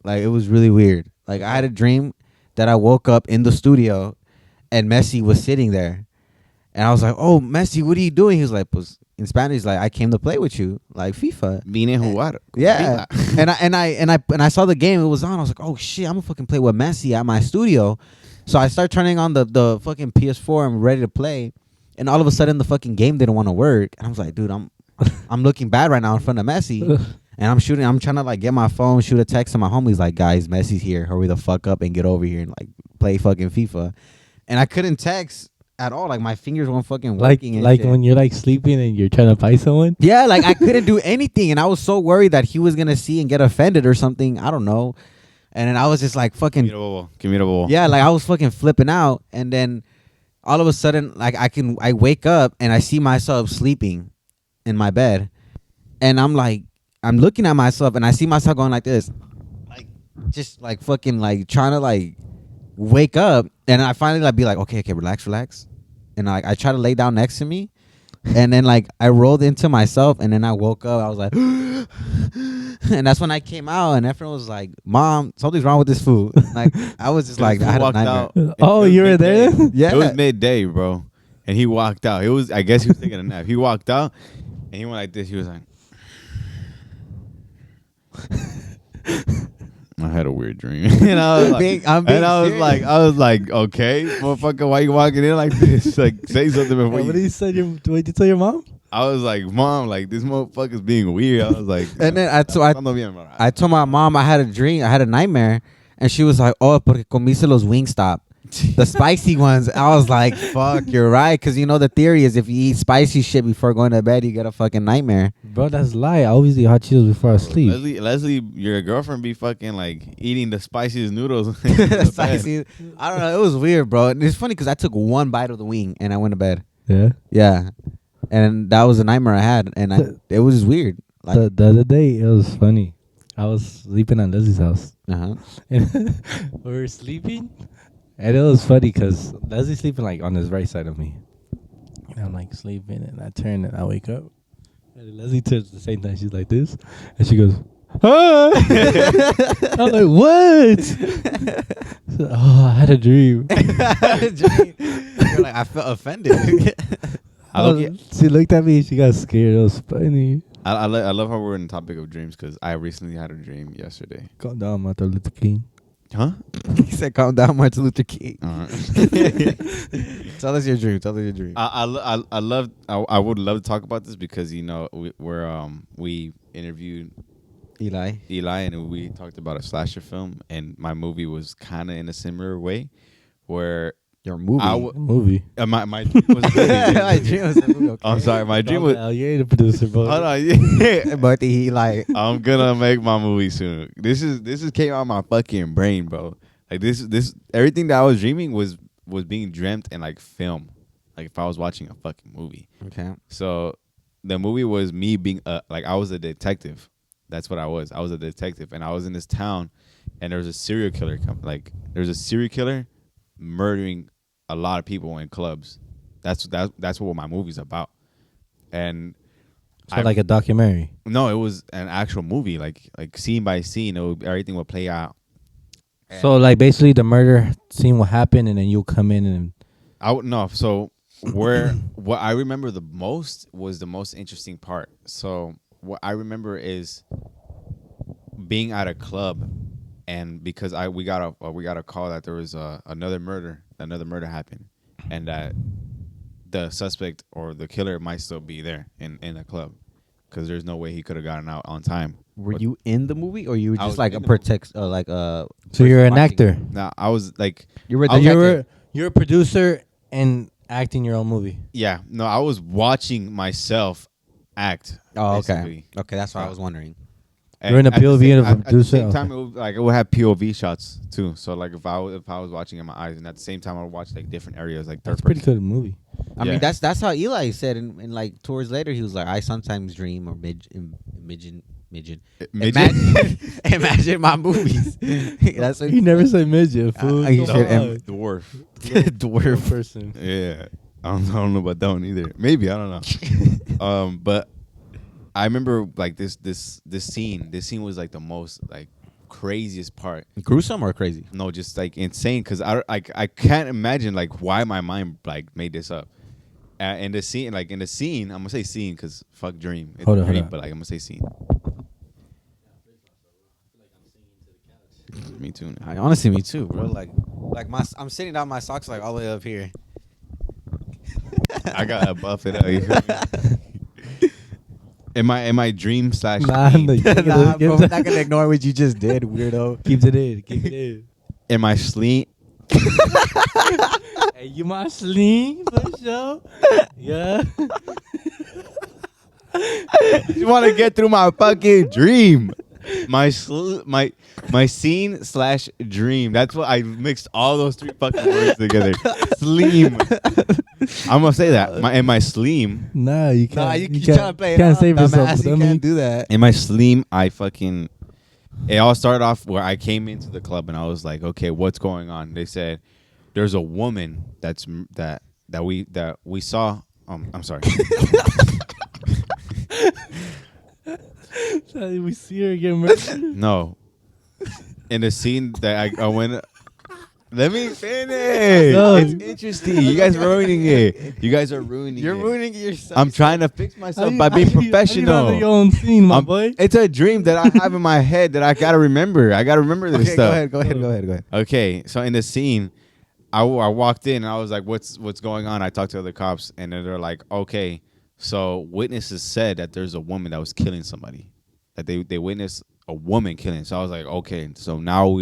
Like it was really weird. Like I had a dream that I woke up in the studio and Messi was sitting there. And I was like, "Oh, Messi, what are you doing?" He was like, "Pues," in Spanish, he's like, "I came to play with you, like FIFA." Vine a jugar. Yeah. and I saw the game. It was on. I was like, "Oh shit, I'm gonna fucking play with Messi at my studio." So I start turning on the fucking PS4. I'm ready to play, and all of a sudden the fucking game didn't want to work. And I was like, "Dude, I'm looking bad right now in front of Messi." And I'm trying to like get my phone, shoot a text to my homies like, "Guys, Messi's here. Hurry the fuck up and get over here and like play fucking FIFA." And I couldn't text at all. Like my fingers weren't fucking working. Like when you're like sleeping and you're trying to fight someone. Yeah, like I couldn't do anything, and I was so worried that he was gonna see and get offended or something. I don't know. And then I was just like fucking. Give me the ball. Yeah, like I was fucking flipping out, and then all of a sudden, like I wake up and I see myself sleeping in my bed, and I'm looking at myself and I see myself going like this, like just like fucking like trying to like wake up, and I finally like be like, okay, relax, and like I try to lay down next to me, and then like I rolled into myself, and then I woke up. I was like, and that's when I came out, and everyone was like, "Mom, something's wrong with this food." Like I was just like, I had a nightmare. Oh, you were there? Yeah, it was midday, bro, and he walked out. I guess he was taking a nap. He walked out, and he went like this. He was like. I had a weird dream. And I was like, okay, motherfucker, why you walking in like this? Like, say something before What did you say? What did you tell your mom? I was like, Mom, like this motherfucker's being weird. I was like, and then I told my mom I had a dream, I had a nightmare, and she was like, "Oh, porque comiste los Wingstop, the spicy ones." I was like, "Fuck, you're right," because you know the theory is if you eat spicy shit before going to bed, you get a fucking nightmare. Bro, that's a lie. I always eat hot Cheetos before I sleep. Leslie, your girlfriend be fucking like eating the spiciest noodles. Spicy. I don't know. It was weird, bro. And it's funny because I took one bite of the wing and I went to bed. Yeah. Yeah. And that was a nightmare I had, and it was weird. Like the other day, it was funny. I was sleeping at Leslie's house. And we were sleeping, and it was funny because Leslie's sleeping like on his right side of me. And I'm like sleeping, and I turn and I wake up. And Leslie turns at the same time. She's like this, and she goes, "Ah!" I'm like, "What?" So, oh, I had a dream. You're like, I felt offended. She looked at me and she got scared. It was funny. I love how we're in the topic of dreams because I recently had a dream yesterday. Calm down, Martin Luther King. Huh? He said, "Calm down, Martin Luther King." Right. Tell us your dream. I would love to talk about this because you know we interviewed Eli, and we talked about a slasher film, and my movie was kind of in a similar way, where your movie, movie. My dream was a movie. My dream was a movie. Okay. I'm sorry, my dream was. You ain't a producer, bro. Hold on, yeah. But he like, I'm gonna make my movie soon. This is came out of my fucking brain, bro. Like this everything that I was dreaming was being dreamt in like film, like if I was watching a fucking movie. okay. So the movie was me being like I was a detective. That's what I was. I was a detective, and I was in this town, and there was a serial killer. There's a serial killer murdering a lot of people in clubs. That's what my movie's about. And So like a documentary. no, it was an actual movie, like scene by scene. Everything would play out. So like basically the murder scene will happen, and then you'll come in and. So what I remember the most was the most interesting part. So what I remember is being at a club, and because we got a call that there was another murder happened, and that the suspect or the killer might still be there in the club, because there's no way he could have gotten out on time. Were you in the movie, or you were I just was like in a the protect, like a? So you're an watching? actor. Now I was like, You were I was- the You're a producer and acting your own movie. yeah, no, I was watching myself act. Oh, okay. basically. Okay, that's what I was wondering. And You're in a at the POV same- of a at the producer? same time, Okay. it would have POV shots too. So like if I was watching in my eyes, and at the same time I would watch like different areas, like third That's a pretty person. good movie. I Yeah. mean, that's how Eli said, and like towards later he was like, I sometimes dream or midget. Imagine my movies. That's what He never said midget. Fool. he Come said on. Dwarf. dwarf. person. Yeah, I don't know about that one either. Maybe I don't know. But I remember like this scene. This scene was like the most like craziest part. Gruesome or crazy? No, just like insane, because I can't imagine like why my mind like made this up. In the scene, I'm gonna say scene because fuck dream. It's Hold on, dream, hold on. but like I'm gonna say scene. Me too. I honestly, me too, bro. Like I'm sitting down, my socks like all the way up here. I gotta buff it up. You feel me? In my dream slash Nah, scene, no, you can't Nah, give bro, it- we're not gonna ignore what you just did, weirdo. Keep it in. Keep it in. in my sleep. Hey, you my sling for sure. Yeah. You want to get through my fucking dream. My scene slash dream. That's what I mixed all those three fucking words together. Sleem. I'm gonna say that. In my sleem. Nah, you can't. Nah, you can't, trying to play it can't off, save yourself. dumbass. You dummy. can't do that. In my sleem, it all started off where I came into the club and I was like, okay, what's going on? They said there's a woman that we saw. I'm sorry. We see her get murdered. No. In the scene that I went. Let me finish. No. It's interesting. You guys are ruining it. You guys are ruining You're it. ruining it yourself. I'm trying to fix myself by being professional. Your own scene, my boy. It's a dream that I have in my head that I gotta remember. I gotta remember this Okay, stuff. go ahead. Okay, so in the scene, I walked in and I was like, "What's going on?" I talked to other cops, and then they're like, "Okay, so witnesses said that there's a woman that was killing somebody, that they witnessed a woman killing." So I was like, "Okay, so now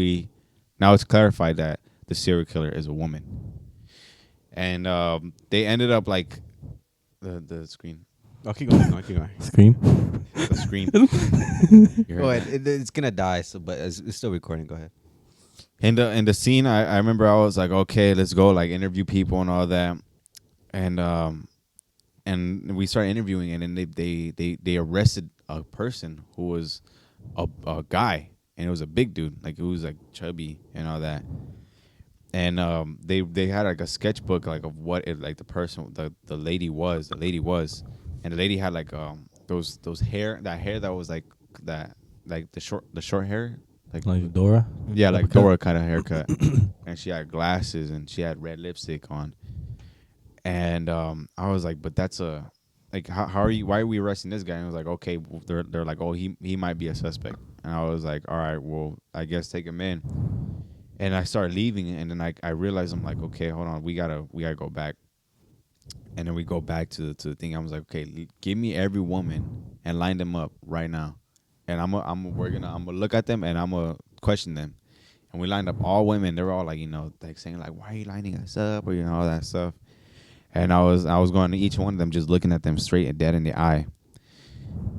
it's clarified that the serial killer is a woman," and they ended up like the screen. Oh, keep going. Scream. The screen. Go ahead. It's gonna die, but it's still recording. Go ahead. In the scene, I remember I was like, okay, let's go, like interview people and all that, and we started interviewing, and then they arrested a person who was a guy, and it was a big dude, like who was like chubby and all that, and they had like a sketchbook like of what it like the lady was, and the lady had like those hair that was like that, like the short hair. Like Dora? Yeah, like Dora kind of haircut. And she had glasses and she had red lipstick on. And I was like, but that's how are you, why are we arresting this guy? And I was like, okay, well, they're like, oh, he might be a suspect. And I was like, all right, well, I guess take him in. And I started leaving, and then I realized, I'm like, okay, hold on, we gotta go back. And then we go back to the thing. I was like, okay, give me every woman and line them up right now. and we're gonna look at them and I'm gonna question them. And we lined up all women. They were all like, like saying like, why are you lining us up, or all that stuff. And I was going to each one of them, just looking at them straight and dead in the eye.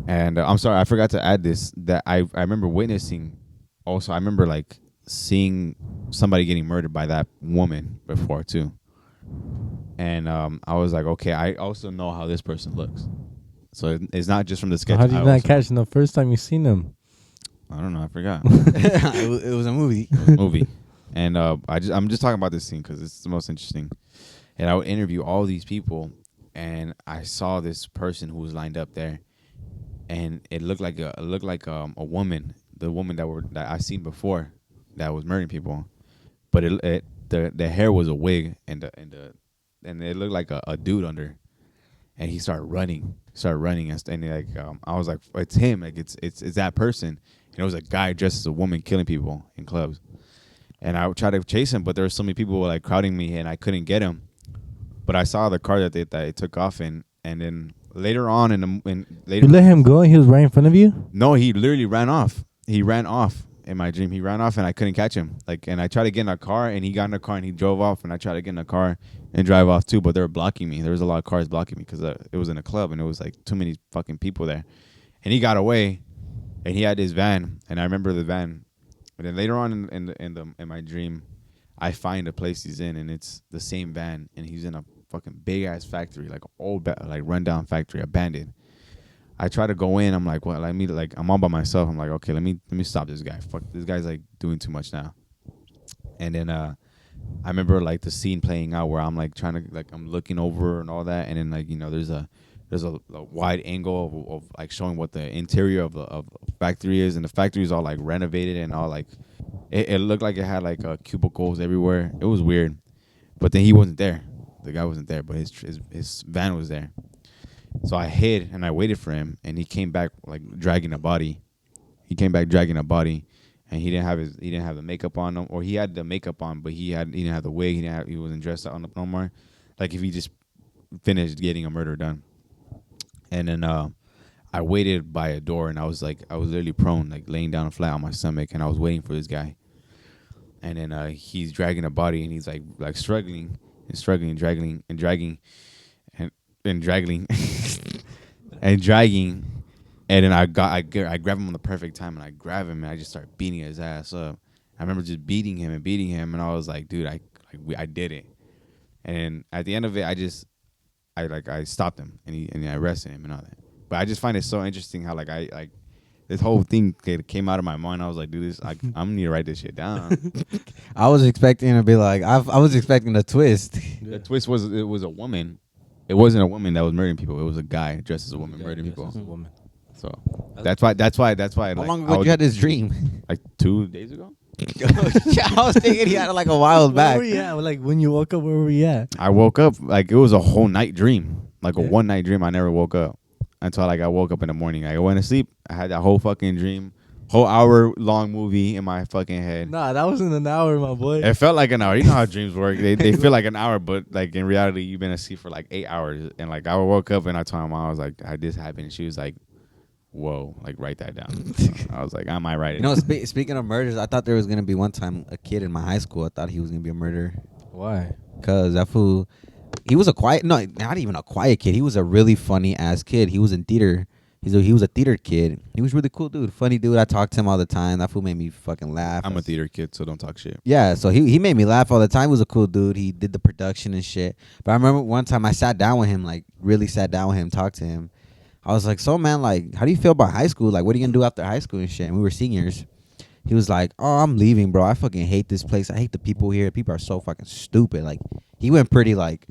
And I'm sorry, I forgot to add this, that I remember witnessing. Also, I remember like seeing somebody getting murdered by that woman before too. And I was like, okay, I also know how this person looks. So it's not just from the sketch. How did you not catch him the first time you seen him? I don't know. I forgot. It was a movie. And I'm just talking about this scene because it's the most interesting. And I would interview all these people, and I saw this person who was lined up there, and it looked like a woman, the woman that I seen before, that was murdering people, but the hair was a wig, and it looked like a dude under, and he started running, and like I was like, it's him, like it's that person, and it was a guy dressed as a woman killing people in clubs, and I would try to chase him, but there were so many people like crowding me, and I couldn't get him. But I saw the car that they took off in, and then later on later. You let him go and he was right in front of you? No, he literally ran off. He ran off in my dream. He ran off and I couldn't catch him. And I tried to get in a car and he got in a car and he drove off, and I tried to get in a car and drive off too, but they were blocking me. There was a lot of cars blocking me because it was in a club and it was like too many fucking people there. And he got away and he had his van, and I remember the van. But then later on in my dream, I find a place he's in, and it's the same van, and he's in a fucking big ass factory, like old, like rundown factory, abandoned. I try to go in. I'm like, well, I'm all by myself. I'm like, okay, let me stop this guy. Fuck, this guy's like doing too much now. And then I remember like the scene playing out where I'm like trying to, like, I'm looking over and all that, and then like there's a wide angle of like showing what the interior of the factory is, and the factory is all like renovated and all like it looked like it had like cubicles everywhere. It was weird, but then he wasn't there. The guy wasn't there, but his van was there. So I hid and I waited for him, and he came back like dragging a body. He came back dragging a body, and he didn't have the makeup on him, or he had the makeup on, but he didn't have the wig. He wasn't dressed up no more. Like if he just finished getting a murder done. And then I waited by a door, and I was literally prone, like laying down flat on my stomach, and I was waiting for this guy. And then he's dragging a body, and he's like struggling and struggling and dragging and dragging and dragging and dragging. And then I grab him on the perfect time, and I grab him and I just start beating his ass up. I remember just beating him, and I was like, dude, I did it. And at the end of it, I stopped him and I arrested him and all that. But I just find it so interesting how like this whole thing came out of my mind. I was like, dude, I'm gonna need to write this shit down. I was expecting to be like, I was expecting a twist. The twist was it was a woman. It wasn't a woman that was murdering people. It was a guy dressed as a woman murdering people. A woman. So that's why. How long ago did you had this dream? Like 2 days ago. I was thinking he had it like a while back. Where were you at? Like when you woke up, where were you at? I woke up like it was a whole night dream, like a one night dream. I never woke up until like I woke up in the morning. I went to sleep. I had that whole fucking dream, whole hour-long movie in my fucking head. Nah, that wasn't an hour, my boy. It felt like an hour. You know how dreams work. They feel like an hour, but like in reality, you've been asleep for like 8 hours. And like I woke up and I told my mom, I was like, "How this happened?" And she was like, "Whoa, like write that down." So I was like, I might write it. Speaking of murders, I thought there was gonna be one time a kid in my high school. I thought he was gonna be a murderer. Why? Cause that fool, he was not even a quiet kid. He was a really funny ass kid. He was in theater. He was a theater kid. He was really cool dude, funny dude. I talked to him all the time. That fool made me fucking laugh. I'm a theater kid, so don't talk shit. Yeah, so he made me laugh all the time. He was a cool dude. He did the production and shit. But I remember one time I sat down with him, like really sat down with him, talked to him. I was like, so man, like, how do you feel about high school? Like, what are you gonna do after high school and shit? And we were seniors. He was like, oh, I'm leaving, bro. I fucking hate this place. I hate the people here. People are so fucking stupid. Like, he went pretty like,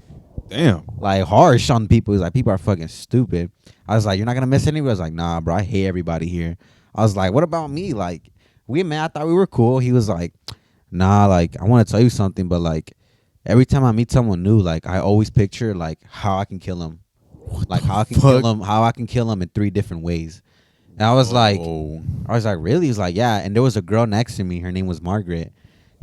damn, like harsh on people. He's like, people are fucking stupid. I was like, you're not gonna miss anybody? I was like, nah, bro. I hate everybody here. I was like, what about me? Like, I thought we were cool. He was like, nah, like, I want to tell you something, but like, every time I meet someone new, like, I always picture like how I can kill him. Like how I can kill him in 3 different ways. And I was like, really? He's like, yeah. And there was a girl next to me. Her name was Margaret.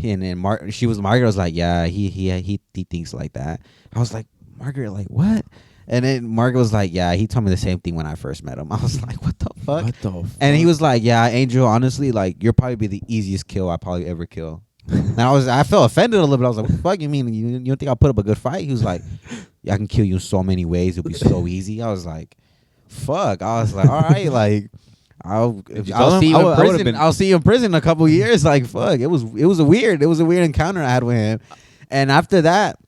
She was Margaret. I was like, yeah, he thinks like that. I was like, Margaret, like what? And then Margaret was like, yeah, he told me the same thing when I first met him. I was like, what the fuck? What the fuck? And he was like, yeah, Angel, honestly, like, you'll probably be the easiest kill I probably ever kill. And I felt offended a little bit. I was like, what the fuck you mean? You don't think I'll put up a good fight? He was like, yeah, I can kill you in so many ways. It'll be so easy. I was like, fuck. I was like, all right, like, I'll see you in prison. I'll see you in prison in a couple years. Like, fuck. It was a weird encounter I had with him. And after that,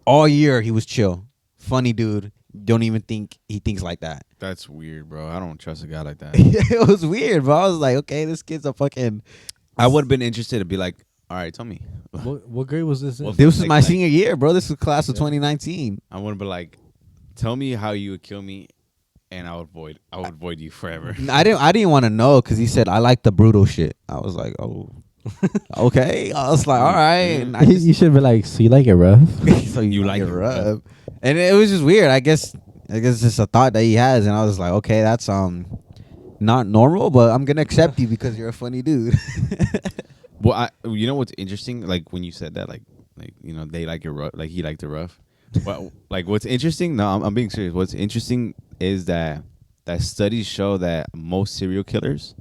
all year he was chill. Funny dude. Don't even think he thinks like that. That's weird, bro. I don't trust a guy like that. It was weird, bro. I was like, okay, this kid's a fucking. I would have been interested to be like, all right, tell me. What grade was this in? This was my senior year, bro. This was class of 2019. I would have been like, tell me how you would kill me, and I would avoid you forever. I didn't want to know because he said I like the brutal shit. I was like, oh, okay. I was like, all right. And You should be like, so you like it rough? So you like it rough? And it was just weird. I guess it's just a thought that he has, and I was like, okay, that's not normal, but I'm gonna accept you because you're a funny dude. Well, you know what's interesting? Like when you said that, like you know, they like it rough, like he liked it rough. Well, like what's interesting? No, I'm being serious. What's interesting is that studies show that most serial killers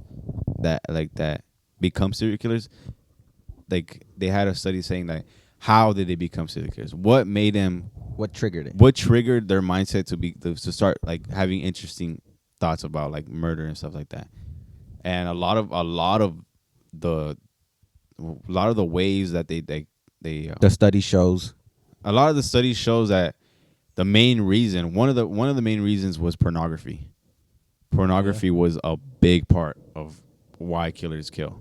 that become serial killers, like they had a study saying that how did they become serial killers? What made them? What triggered it? What triggered their mindset to start like having interesting thoughts about like murder and stuff like that? And a lot of the ways that the study shows. A lot of the studies shows that the main reason, one of the main reasons was pornography. Pornography was a big part of why killers kill.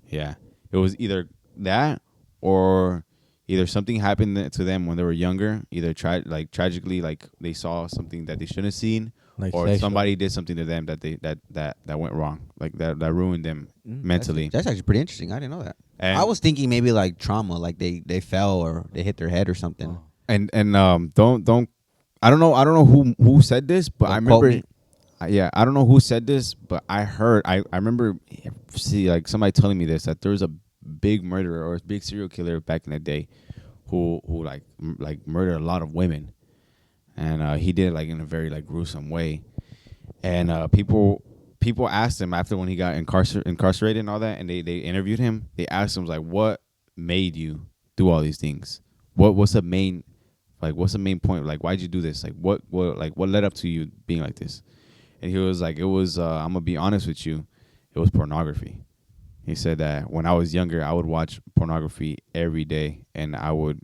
Yeah, it was either that or either something happened to them when they were younger, either tragically, like they saw something that they shouldn't have seen, like or somebody did something to them that went wrong, like that ruined them mentally. That's actually pretty interesting. I didn't know that. And I was thinking maybe like trauma, like they fell or they hit their head or something. And don't I don't know who said this, but I remember. Yeah, I don't know who said this, but I remember like somebody telling me this, that there was a big murderer or a big serial killer back in the day who like murdered a lot of women, and he did it like in a very like gruesome way, and people asked him after when he got incarcerated and all that, and they interviewed him. They asked him like, what made you do all these things? What's the main point? Like, why'd you do this? Like what led up to you being like this? And he was like, it was I'm gonna be honest with you, it was pornography. He said that when I was younger, I would watch pornography every day, and I would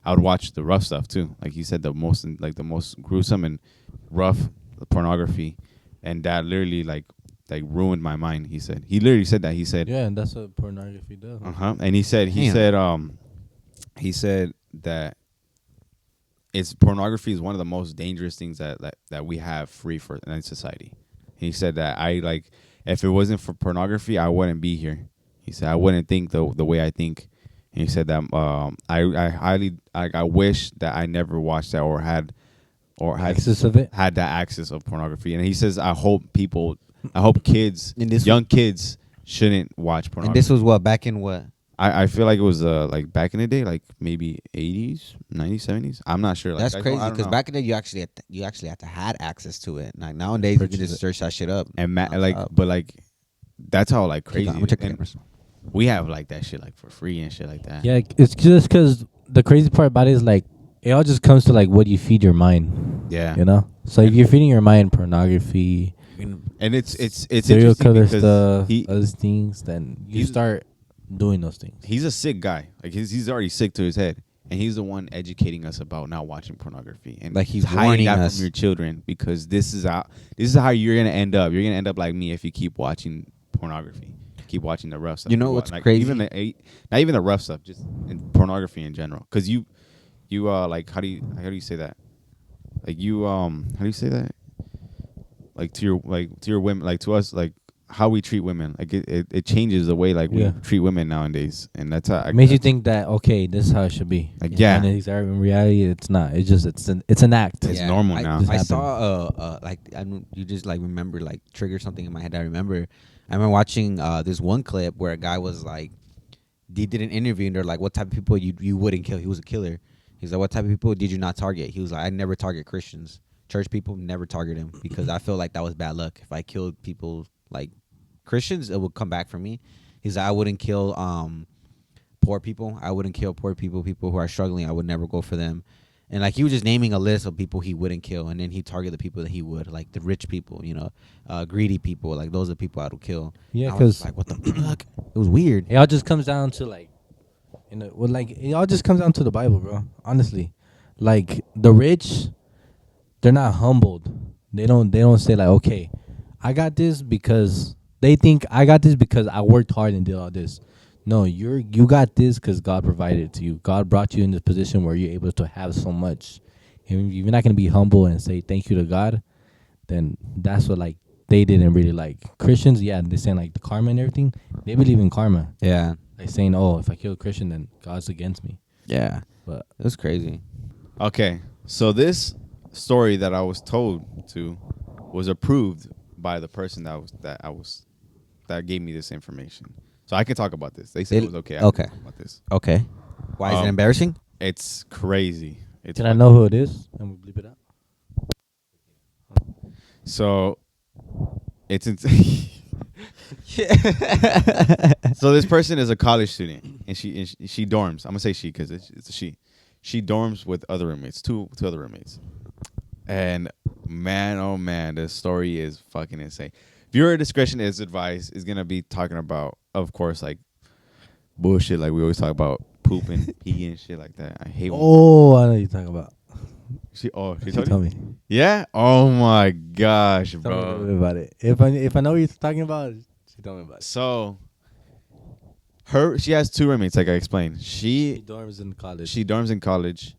watch the rough stuff too. Like he said, the most gruesome and rough pornography, and that literally like ruined my mind. He literally said that. He said, yeah, and that's what pornography does. And he said that it's pornography is one of the most dangerous things that we have free for in society. He said that if it wasn't for pornography, I wouldn't be here. He said I wouldn't think the way I think. And he said that I wish that I never watched that or had access of it, had that access of pornography. And he says I hope kids, young kids, shouldn't watch pornography. And this was what, back in what? I feel like it was like back in the day, like maybe 80s, 90s, 70s. I'm not sure. That's crazy because back in the day you actually had to had access to it. Like nowadays you can just search that shit up. And but that's how like crazy. I'm gonna check we have like that shit like for free and shit like that. Yeah, it's just because the crazy part about it is like it all just comes to like what you feed your mind. Yeah, you know. So if you're feeding your mind pornography, and it's serial killer stuff, those things, then you start doing those things. He's a sick guy. Like he's already sick to his head, and he's the one educating us about not watching pornography, and like he's hiding that us from your children because this is how you're gonna end up. You're gonna end up like me if you keep watching pornography, keep watching the rough stuff. You know what's crazy? Not even the rough stuff, just in pornography in general. Because you like how do you say that? Like how do you say that? Like to your women, like to us, like how we treat women, like it changes the way like we treat women nowadays, and that's how it makes you think that okay, this is how it should be. Like yeah, and in reality, it's not. It's just it's an act. It's normal now. I saw you just like remember like trigger something in my head. I remember watching this one clip where a guy was like, he did an interview and they're like, what type of people you wouldn't kill? He was a killer. He's like, what type of people did you not target? He was like, I never target Christians. church people, never target him because I feel like that was bad luck. If I killed people like Christians, it would come back for me. He's like, I wouldn't kill poor people. I wouldn't kill poor people, people who are struggling. I would never go for them. And like he was just naming a list of people he wouldn't kill, and then he targeted the people that he would, like the rich people, you know, greedy people. Like those are the people I would kill. Yeah, because like what the fuck? It was weird. It all just comes down to like, it all just comes down to the Bible, bro. Honestly, like the rich, they're not humbled. They don't say like, okay, I got this because they think I got this because I worked hard and did all this. No, you got this because God provided it to you. God brought you in this position where you're able to have so much. And if you're not gonna be humble and say thank you to God, then that's what like they didn't really like. Christians, yeah, they're saying like the karma and everything. They believe in karma. Yeah, like saying, oh, if I kill a Christian, then God's against me. Yeah, but it was crazy. Okay, so this story that I was told to was approved by the person that gave me this information. So I can talk about this. They said it was okay. I can talk about this. Okay. Why is it embarrassing? It's crazy. Can I know who it is? And we bleep it out. So it's so this person is a college student, and she dorms. I'm gonna say she because it's a she. She dorms with other roommates, two other roommates. And man, oh man, this story is fucking insane. Viewer discretion is advised. Is gonna be talking about, of course, like bullshit, like we always talk about poop and pee and shit like that. I hate. I know what you're talking about. She told me. Yeah. Oh my gosh, Tell bro. me a little bit about it. If I know what you're talking about, she told me about it. So she has two roommates, like I explained. She dorms in college. She dorms in college.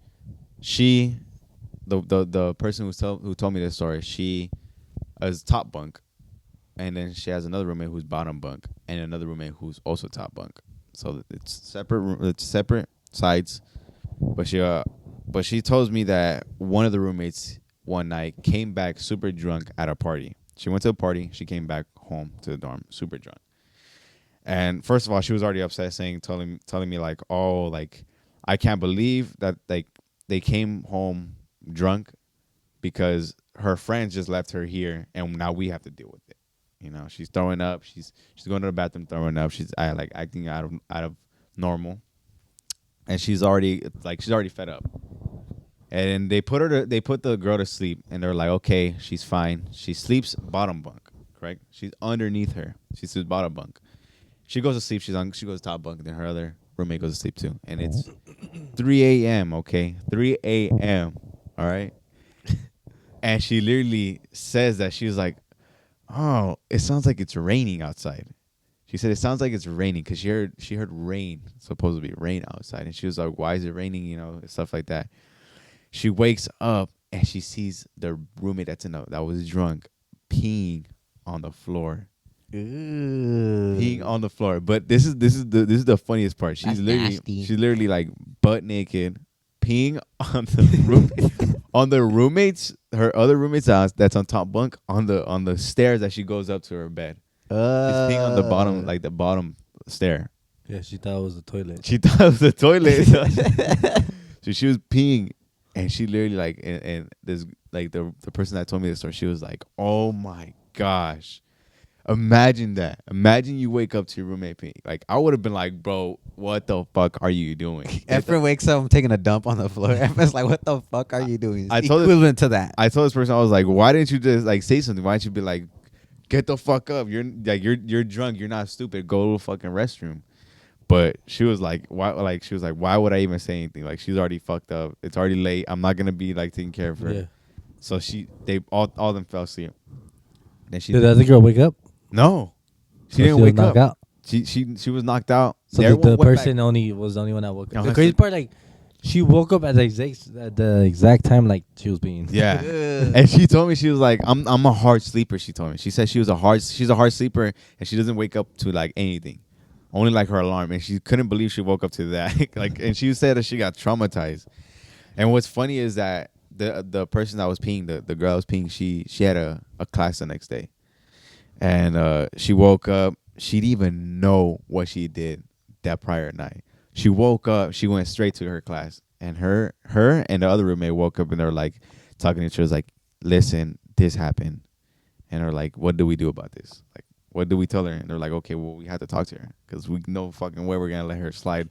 The person who told me this story, she is top bunk. And then she has another roommate who's bottom bunk, and another roommate who's also top bunk. So it's separate sides. But she tells me that one of the roommates one night came back super drunk at a party. She went to a party. She came back home to the dorm super drunk. And first of all, she was already upset, telling me like, oh, like I can't believe that like they came home drunk because her friends just left her here, and now we have to deal with it. You know, she's throwing up. She's going to the bathroom throwing up. She's like acting out of normal, and she's already fed up. And they put the girl to sleep, and they're like, okay, she's fine. She sleeps bottom bunk, correct? She's underneath her. She sleeps bottom bunk. She goes to sleep. She goes top bunk. Then her other roommate goes to sleep too. And it's 3 a.m. Okay, 3 a.m. All right. And she literally says that she was like, oh, it sounds like it's raining outside. She said it sounds like it's raining because she heard rain, supposed to be rain outside, and she was like, why is it raining? You know, stuff like that. She wakes up and she sees the roommate that was drunk peeing on the floor. Peeing on the floor. But this is the funniest part. She's literally like butt naked, peeing on the roommates, her other roommate's house that's on top bunk on the stairs that she goes up to her bed. She's peeing on the bottom stair. Yeah, she thought it was the toilet. So she was peeing, and she literally like and this like the person that told me this story, she was like, oh my gosh. Imagine that. Imagine you wake up to your roommate peeing. Like, I would have been like, bro, what the fuck are you doing? Efren wakes up, I'm taking a dump on the floor. Efren's like, what the fuck are you doing? It's equivalent to that. I told this person, I was like, why didn't you just like say something? Why didn't you be like, get the fuck up? You're drunk. You're not stupid. Go to the fucking restroom. But she was like, why? Like, she was like, why would I even say anything? Like, she's already fucked up. It's already late. I'm not gonna be like taking care of her. Yeah. So they all of them fell asleep. Then Did the other girl wake up? No, she didn't wake up. Out? She was knocked out. So the person was the only one that woke up. The crazy part, like, she woke up at the exact time like she was being. Yeah. And she told me, she was like, I'm a hard sleeper. She told me. She said she's a hard sleeper, and she doesn't wake up to like anything, only like her alarm. And she couldn't believe she woke up to that. Like, and she said that she got traumatized. And what's funny is that the person that was peeing, the girl that was peeing, she had a class the next day. And she woke up. She didn't even know what she did that prior night. She woke up. She went straight to her class. And her and the other roommate woke up, and they're like talking to each other, like, listen, this happened. And they're like, what do we do about this? Like, what do we tell her? And they're like, okay, well, we have to talk to her because we know fucking way we're gonna let her slide.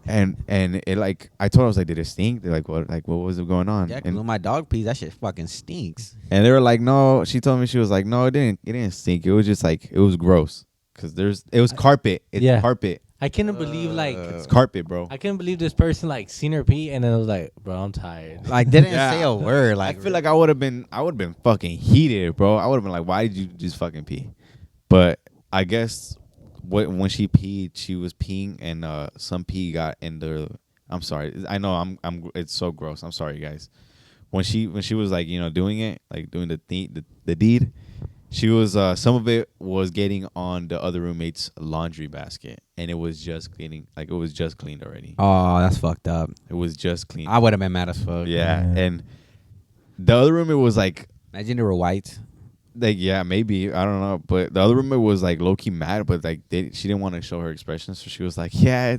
and it like, I told her, I was like, did it stink? They're like, what? Like, what was it going on? Yeah, and when my dog pees, that shit fucking stinks. And they were like, no. She told me, she was like, no, it didn't stink. It was just like, it was gross because it was carpet. It's carpet. I couldn't believe It's carpet, bro. I couldn't believe this person like seen her pee and then I was like, bro, I'm tired. Like didn't say a word. Like I feel like I would have been fucking heated, bro. I would have been like, why did you just fucking pee? But I guess when she peed, she was peeing and some pee got in the. I'm sorry. I know I'm. It's so gross. I'm sorry, guys. When she was like doing it, like doing the deed, she was some of it was getting on the other roommate's laundry basket, and it was just cleaning. Like it was just cleaned already. Oh, that's fucked up. It was just clean. I would have been mad as fuck. Yeah, and the other roommate was like, imagine they were white. Like yeah, maybe I don't know, but the other roommate was like low key mad, but like she didn't want to show her expressions, so she was like, yeah,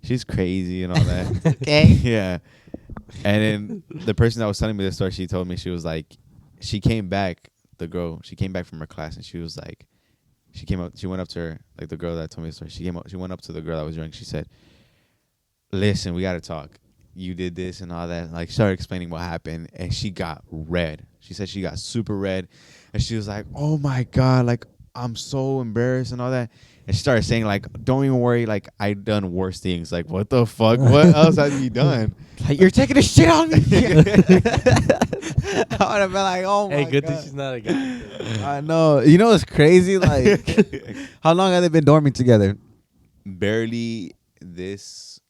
she's crazy and all that. Okay. Yeah, and then the person that was telling me this story, she told me she was like, she came back. The girl, she came back from her class and she was like, she went up to her, like the girl that told me the story. She went up to the girl that was drunk. She said, "Listen, we got to talk. You did this and all that." Like, started explaining what happened, and she got red. She said she got super red, and she was like, "Oh my god, like I'm so embarrassed and all that." And she started saying like, "Don't even worry, like I done worse things." Like, what the fuck? What else have you done? Like you're taking a shit on me. I would have been like, "Oh my Hey, good god." thing she's not a guy. I know. You know what's crazy? Like, how long have they been dorming together? Barely this.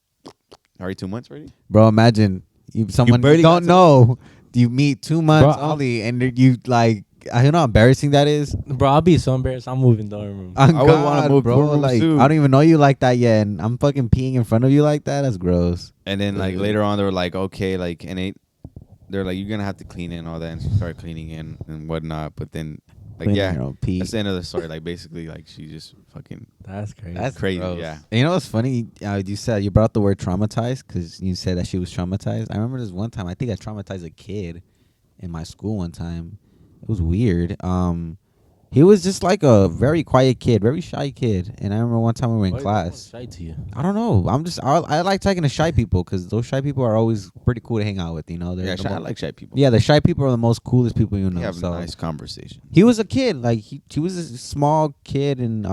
Already 2 months already. Bro, imagine someone you barely don't know. You meet 2 months Bro, only, and you like. You know how embarrassing that is? Bro, I'll be so embarrassed. I'm moving dorm room. I would wanna move bro. rooms Like too. I don't even know you like that yet, and I'm fucking peeing in front of you like that. That's gross. And then like later on, they were like, okay, like they're like, you're gonna have to clean it and all that, and she started cleaning it and whatnot. But then like Cleaning yeah, your own pee. that's the end of the story. Like basically, like she just fucking That's crazy. That's crazy. gross. Yeah. And you know what's funny? You said you brought up the word traumatized because you said that she was traumatized. I remember this one time. I think I traumatized a kid in my school one time. It was weird. He was just like a very quiet kid, very shy kid. And I remember one time we were in class. Shy to you. I don't know. I like talking to shy people because those shy people are always pretty cool to hang out with. You know, they're Yeah, the I like shy people. Yeah, the shy people are the most coolest people you know. We have so a nice conversation. he was a kid, like he was a small kid, and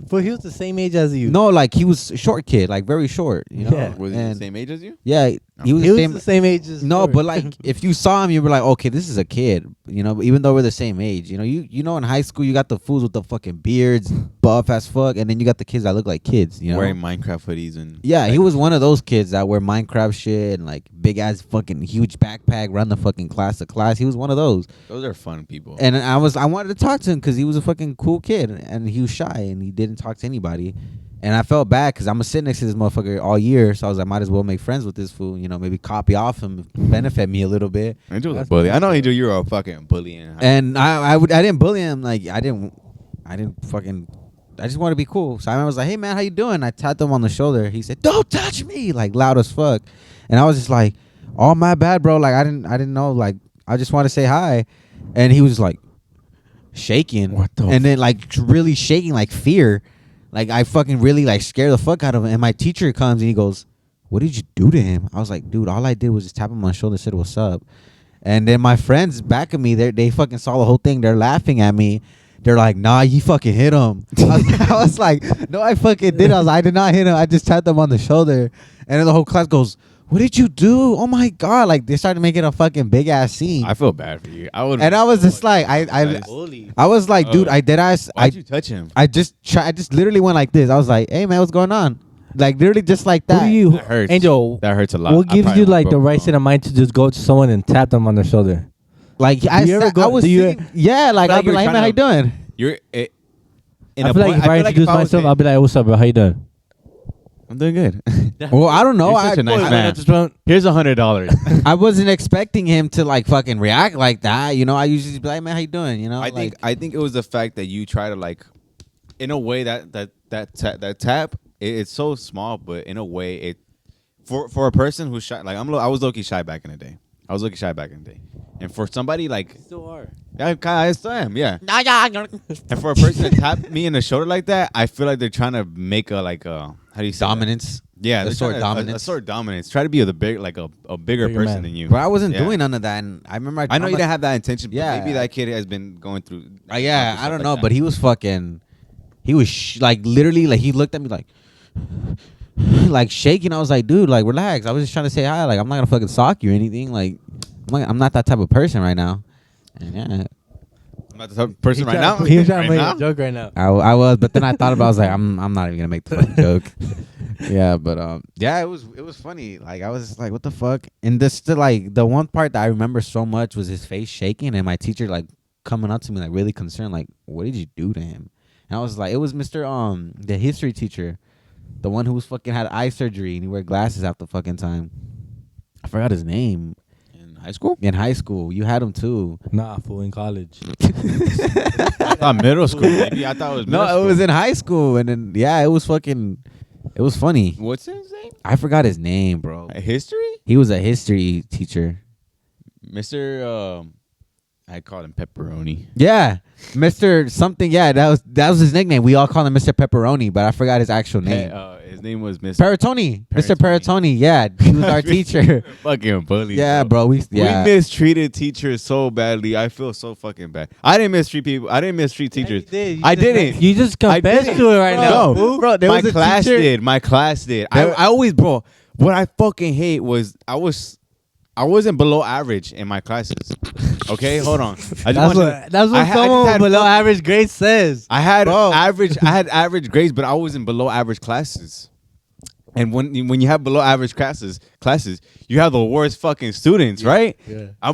But he was the same age as you. no, like he was a short kid, like very short. You know, Yeah. Was he the And- same age as you? Yeah, he was He the was same. the same age as No, Corey. but like if you saw him, you were like, okay, this is a kid. You know, even though we're the same age. You know, you know, in high school you got the fools with the fucking beards, buff as fuck, and then you got the kids that look like kids. You know, Wearing Minecraft hoodies and yeah, he was one of those kids that wear Minecraft shit and like big ass fucking huge backpack, run the fucking class to class. He was one of those. Those are fun people. And I wanted to talk to him because he was a fucking cool kid and he was shy and he didn't talk to anybody. And I felt bad because I'm gonna sit next to this motherfucker all year, so I was like, might as well make friends with this fool. You know, maybe copy off him, benefit me a little bit. Angel was a bully. I know Angel, you were a fucking bully. And I didn't bully him. Like I didn't fucking. I just want to be cool. So I was like, hey man, how you doing? I tapped him on the shoulder. He said, don't touch me, like loud as fuck. And I was just like, oh my bad, bro. Like I didn't know. Like I just want to say hi. And he was like shaking. What the and then like really shaking like fear. Like I fucking really like scared the fuck out of him. And my teacher comes and he goes, what did you do to him? I was like, dude, all I did was just tap him on the shoulder and said, what's up? And then my friends back of me, they fucking saw the whole thing. They're laughing at me. They're like, nah, you fucking hit him. I was like, no, I fucking did. I did not hit him. I just tapped him on the shoulder. And then the whole class goes, what did you do? Oh my God. Like they started making a fucking big ass scene. I feel bad for you. I was just like, I was like, dude, I did ass. Why'd you touch him? I just literally went like this. I was like, hey man, what's going on? Like literally just like that. What do you, That hurts. Angel? That hurts a lot. What I gives probably you won't like go the right wrong. state of mind to just go to someone and tap them on their shoulder? Like I you ever said, go- I was do you- sitting, yeah, like Like I'd be you're like, hey man, trying how you to- doing? You're in I a feel like point- if I feel introduce was myself, in- I'll be like, what's up, bro? How you doing? I'm doing good. Well, I don't know. You're such a nice man. Here's $100. I wasn't expecting him to like fucking react like that. You know, I usually just be like, man, how you doing? You know, I think it was the fact that you try to like, in a way that tap. It's so small, but in a way it for a person who's shy. Like I was low-key shy back in the day. And And for somebody like, Still are. I still am, yeah. And for a person to tap me in the shoulder like that, I feel like they're trying to make a how do you say Dominance. That? Yeah, A they're sort trying of to- dominance. A sort of dominance. Try to be a bigger Bigger person man. than you. But I wasn't Yeah. doing none of that, and I remember. I know you didn't have that intention. But Yeah. maybe that kid has been going through. Yeah, I stuff don't like know, that. but he was fucking. He was like literally like he looked at me like. Like shaking, I was like, dude, like relax. I was just trying to say hi. Like I'm not gonna fucking sock you or anything. Like I'm not that type of person right now. And yeah, I'm not the type of person right now. He was trying Right to make now? a joke right now. I was, but then I thought about. It, I was like, I'm not even gonna make the fucking joke. Yeah, but yeah, it was funny. Like I was just like, what the fuck? And this like the one part that I remember so much was his face shaking, and my teacher like coming up to me like really concerned, like, what did you do to him? And I was like, it was Mr. The history teacher. The one who was fucking had eye surgery and he wear glasses half the fucking time. I forgot his name. In high school? In high school. You had him too. Nah, fool, in college. I thought middle school. Maybe I thought it was middle No, school. it was in high school. And then, yeah, it was fucking, it was funny. What's his name? I forgot his name, bro. History? He was a history teacher. Mr. I called him Pepperoni. Yeah. Mr. something. Yeah, that was his nickname. We all call him Mr. Pepperoni, but I forgot his actual name. His name was Mr. Paratoni. Mr. Paratoni. Yeah, he was our teacher. Fucking bully. Yeah, bro. We We mistreated teachers so badly. I feel so fucking bad. I didn't mistreat people. I didn't mistreat teachers. I didn't. You just confessed to it right now. No, Bro, there my was a class teacher- did. My class did. I always, bro. What I fucking hate was I wasn't below average in my classes. Okay, hold on. That's what someone with below average grade says. I had average. I had average grades, but I was in below average classes. And when you have below average classes, you have the worst fucking students, right? Yeah. I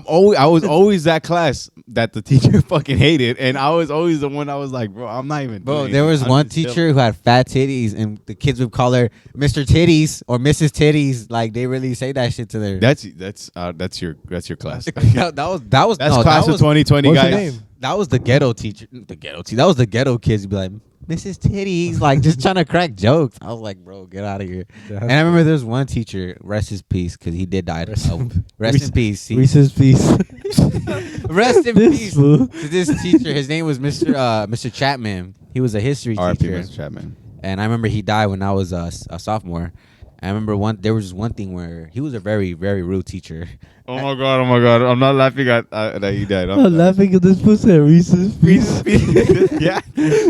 was always that class that the teacher fucking hated, and I was always the one I was like, bro, I'm not even. Bro, doing there it. was I'm one just teacher chilling. who had fat titties, and the kids would call her Mr. Titties or Mrs. Titties. Like they really say that shit to their. That's your class. that was That's no, class that of was, 2020, What's your guys. name? That was the ghetto teacher. That was the ghetto kids. Be like Mrs. Titties, like just trying to crack jokes. I was like, bro, get out of here. And I remember there was one teacher, rest his peace, because he did die. Rest in peace. Reese's Piece. Rest in This peace fool. to this teacher. His name was Mr. Chapman. He was a history R.I.P. teacher. Mr. Chapman. And I remember he died when I was a sophomore. I remember there was one thing where he was a very, very rude teacher. Oh my god! I'm not laughing at that he died. I'm laughing at this pussy at Reese's Piece. Yeah.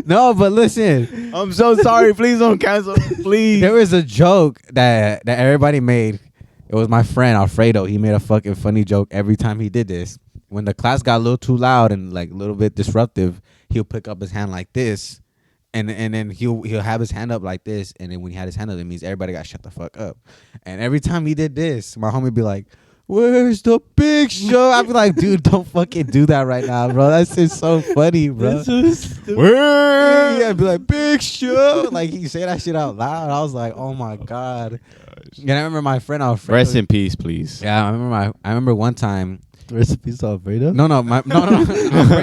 No, but listen, I'm so sorry. Please don't cancel. Please. there was a joke that everybody made. It was my friend Alfredo. He made a fucking funny joke every time he did this. When the class got a little too loud and like a little bit disruptive, he'll pick up his hand like this. And then he'll have his hand up like this, and then when he had his hand up, it means everybody got shut the fuck up. And every time he did this, my homie be like, "Where's the big show?" I'd be like, "Dude, don't fucking do that right now, bro. That's just so funny, bro." Where? Yeah, I'd be like, "Big show!" Like he say that shit out loud. I was like, "Oh my god!" And I remember my friend Alfredo. Rest in peace, please. Yeah, I remember one time. Rest in peace, Alfredo. No.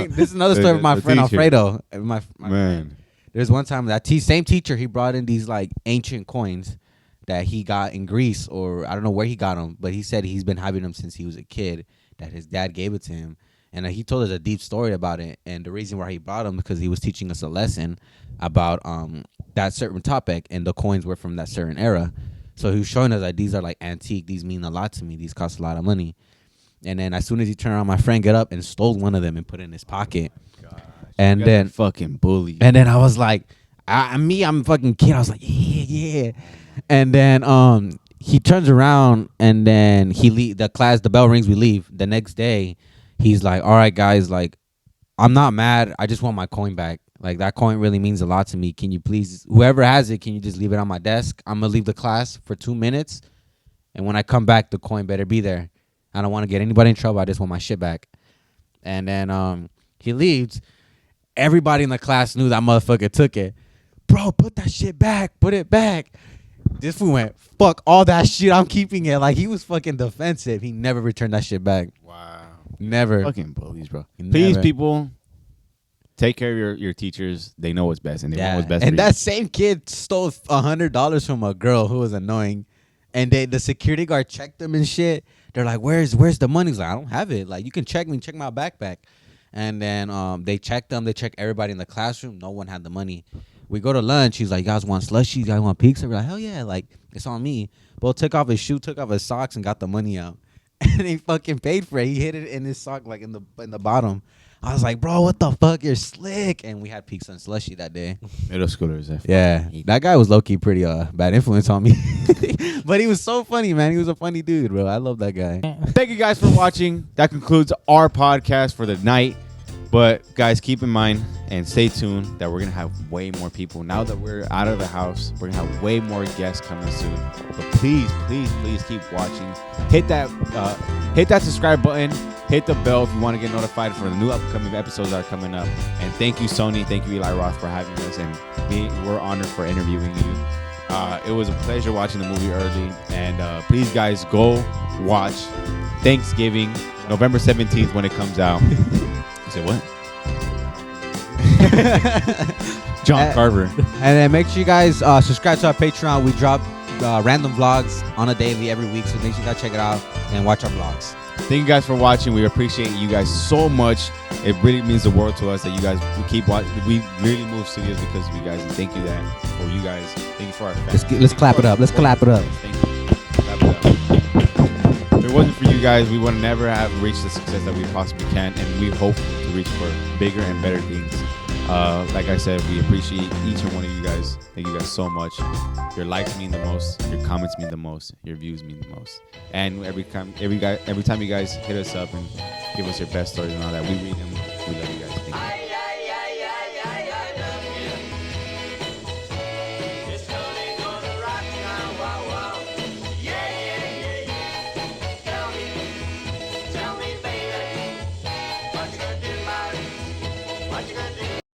This is another story of my The friend teacher. Alfredo. My Man. There's one time that same teacher, he brought in these like ancient coins that he got in Greece, or I don't know where he got them, but he said he's been having them since he was a kid, that his dad gave it to him. And he told us a deep story about it. And the reason why he brought them because he was teaching us a lesson about that certain topic, and the coins were from that certain era. So he was showing us that these are like antique. These mean a lot to me. These cost a lot of money. And then as soon as he turned around, my friend got up and stole one of them and put it in his pocket. And then fucking bully. And then I was like, I'm a fucking kid. I was like, yeah. And then he turns around and then the class, the bell rings, we leave. The next day, he's like, all right, guys, like, I'm not mad. I just want my coin back. Like, that coin really means a lot to me. Can you please, whoever has it, can you just leave it on my desk? I'm going to leave the class for 2 minutes. And when I come back, the coin better be there. I don't want to get anybody in trouble. I just want my shit back. And then he leaves. Everybody in the class knew that motherfucker took it. Bro, put that shit back. Put it back. This fool went, fuck all that shit. I'm keeping it. Like, he was fucking defensive. He never returned that shit back. Wow. Never. Fucking bullies, bro. Never. Please, people, take care of your teachers. They know what's best, and they want what's best And for that you. same kid stole $100 from a girl who was annoying. And the security guard checked them and shit. They're like, where's the money? He's like, I don't have it. Like, you can check me, check my backpack. And then they checked them. They checked everybody in the classroom. No one had the money. We go to lunch. He's like, you guys want slushies? You guys want pizza? We're like, hell yeah. Like, it's on me. Bo took off his shoe, took off his socks, and got the money out. And he fucking paid for it. He hid it in his sock, like in the bottom. I was like, bro, what the fuck? You're slick. And we had pizza and slushy that day. Middle schoolers. Yeah. That guy was low-key pretty bad influence on me. But he was so funny, man. He was a funny dude, bro. I love that guy. Thank you guys for watching. That concludes our podcast for the night. But guys, keep in mind and stay tuned that we're going to have way more people. Now that we're out of the house, we're going to have way more guests coming soon. But please, please, please keep watching. Hit that subscribe button. Hit the bell if you want to get notified for the new upcoming episodes that are coming up. And thank you, Sony. Thank you, Eli Roth, for having us. And we're honored for interviewing you. It was a pleasure watching the movie early. And please, guys, go watch Thanksgiving, November 17th when it comes out. You say what? John Carver. And then make sure you guys subscribe to our Patreon. We drop random vlogs on a daily every week. So make sure you guys check it out and watch our vlogs. Thank you guys for watching. We appreciate you guys so much. It really means the world to us that you guys keep watching. We really move studios because of you guys. And thank you for you guys. Thank you for our family. Let's clap it up. Let's clap it up. Thank you. Clap it up. If it wasn't for you guys, we would never have reached the success that we possibly can, and we hope to reach for bigger and better things. Like I said, we appreciate each and one of you guys. Thank you guys so much. Your likes mean the most. Your comments mean the most. Your views mean the most. And every time you guys hit us up and give us your best stories and all that, we read them. We love you guys.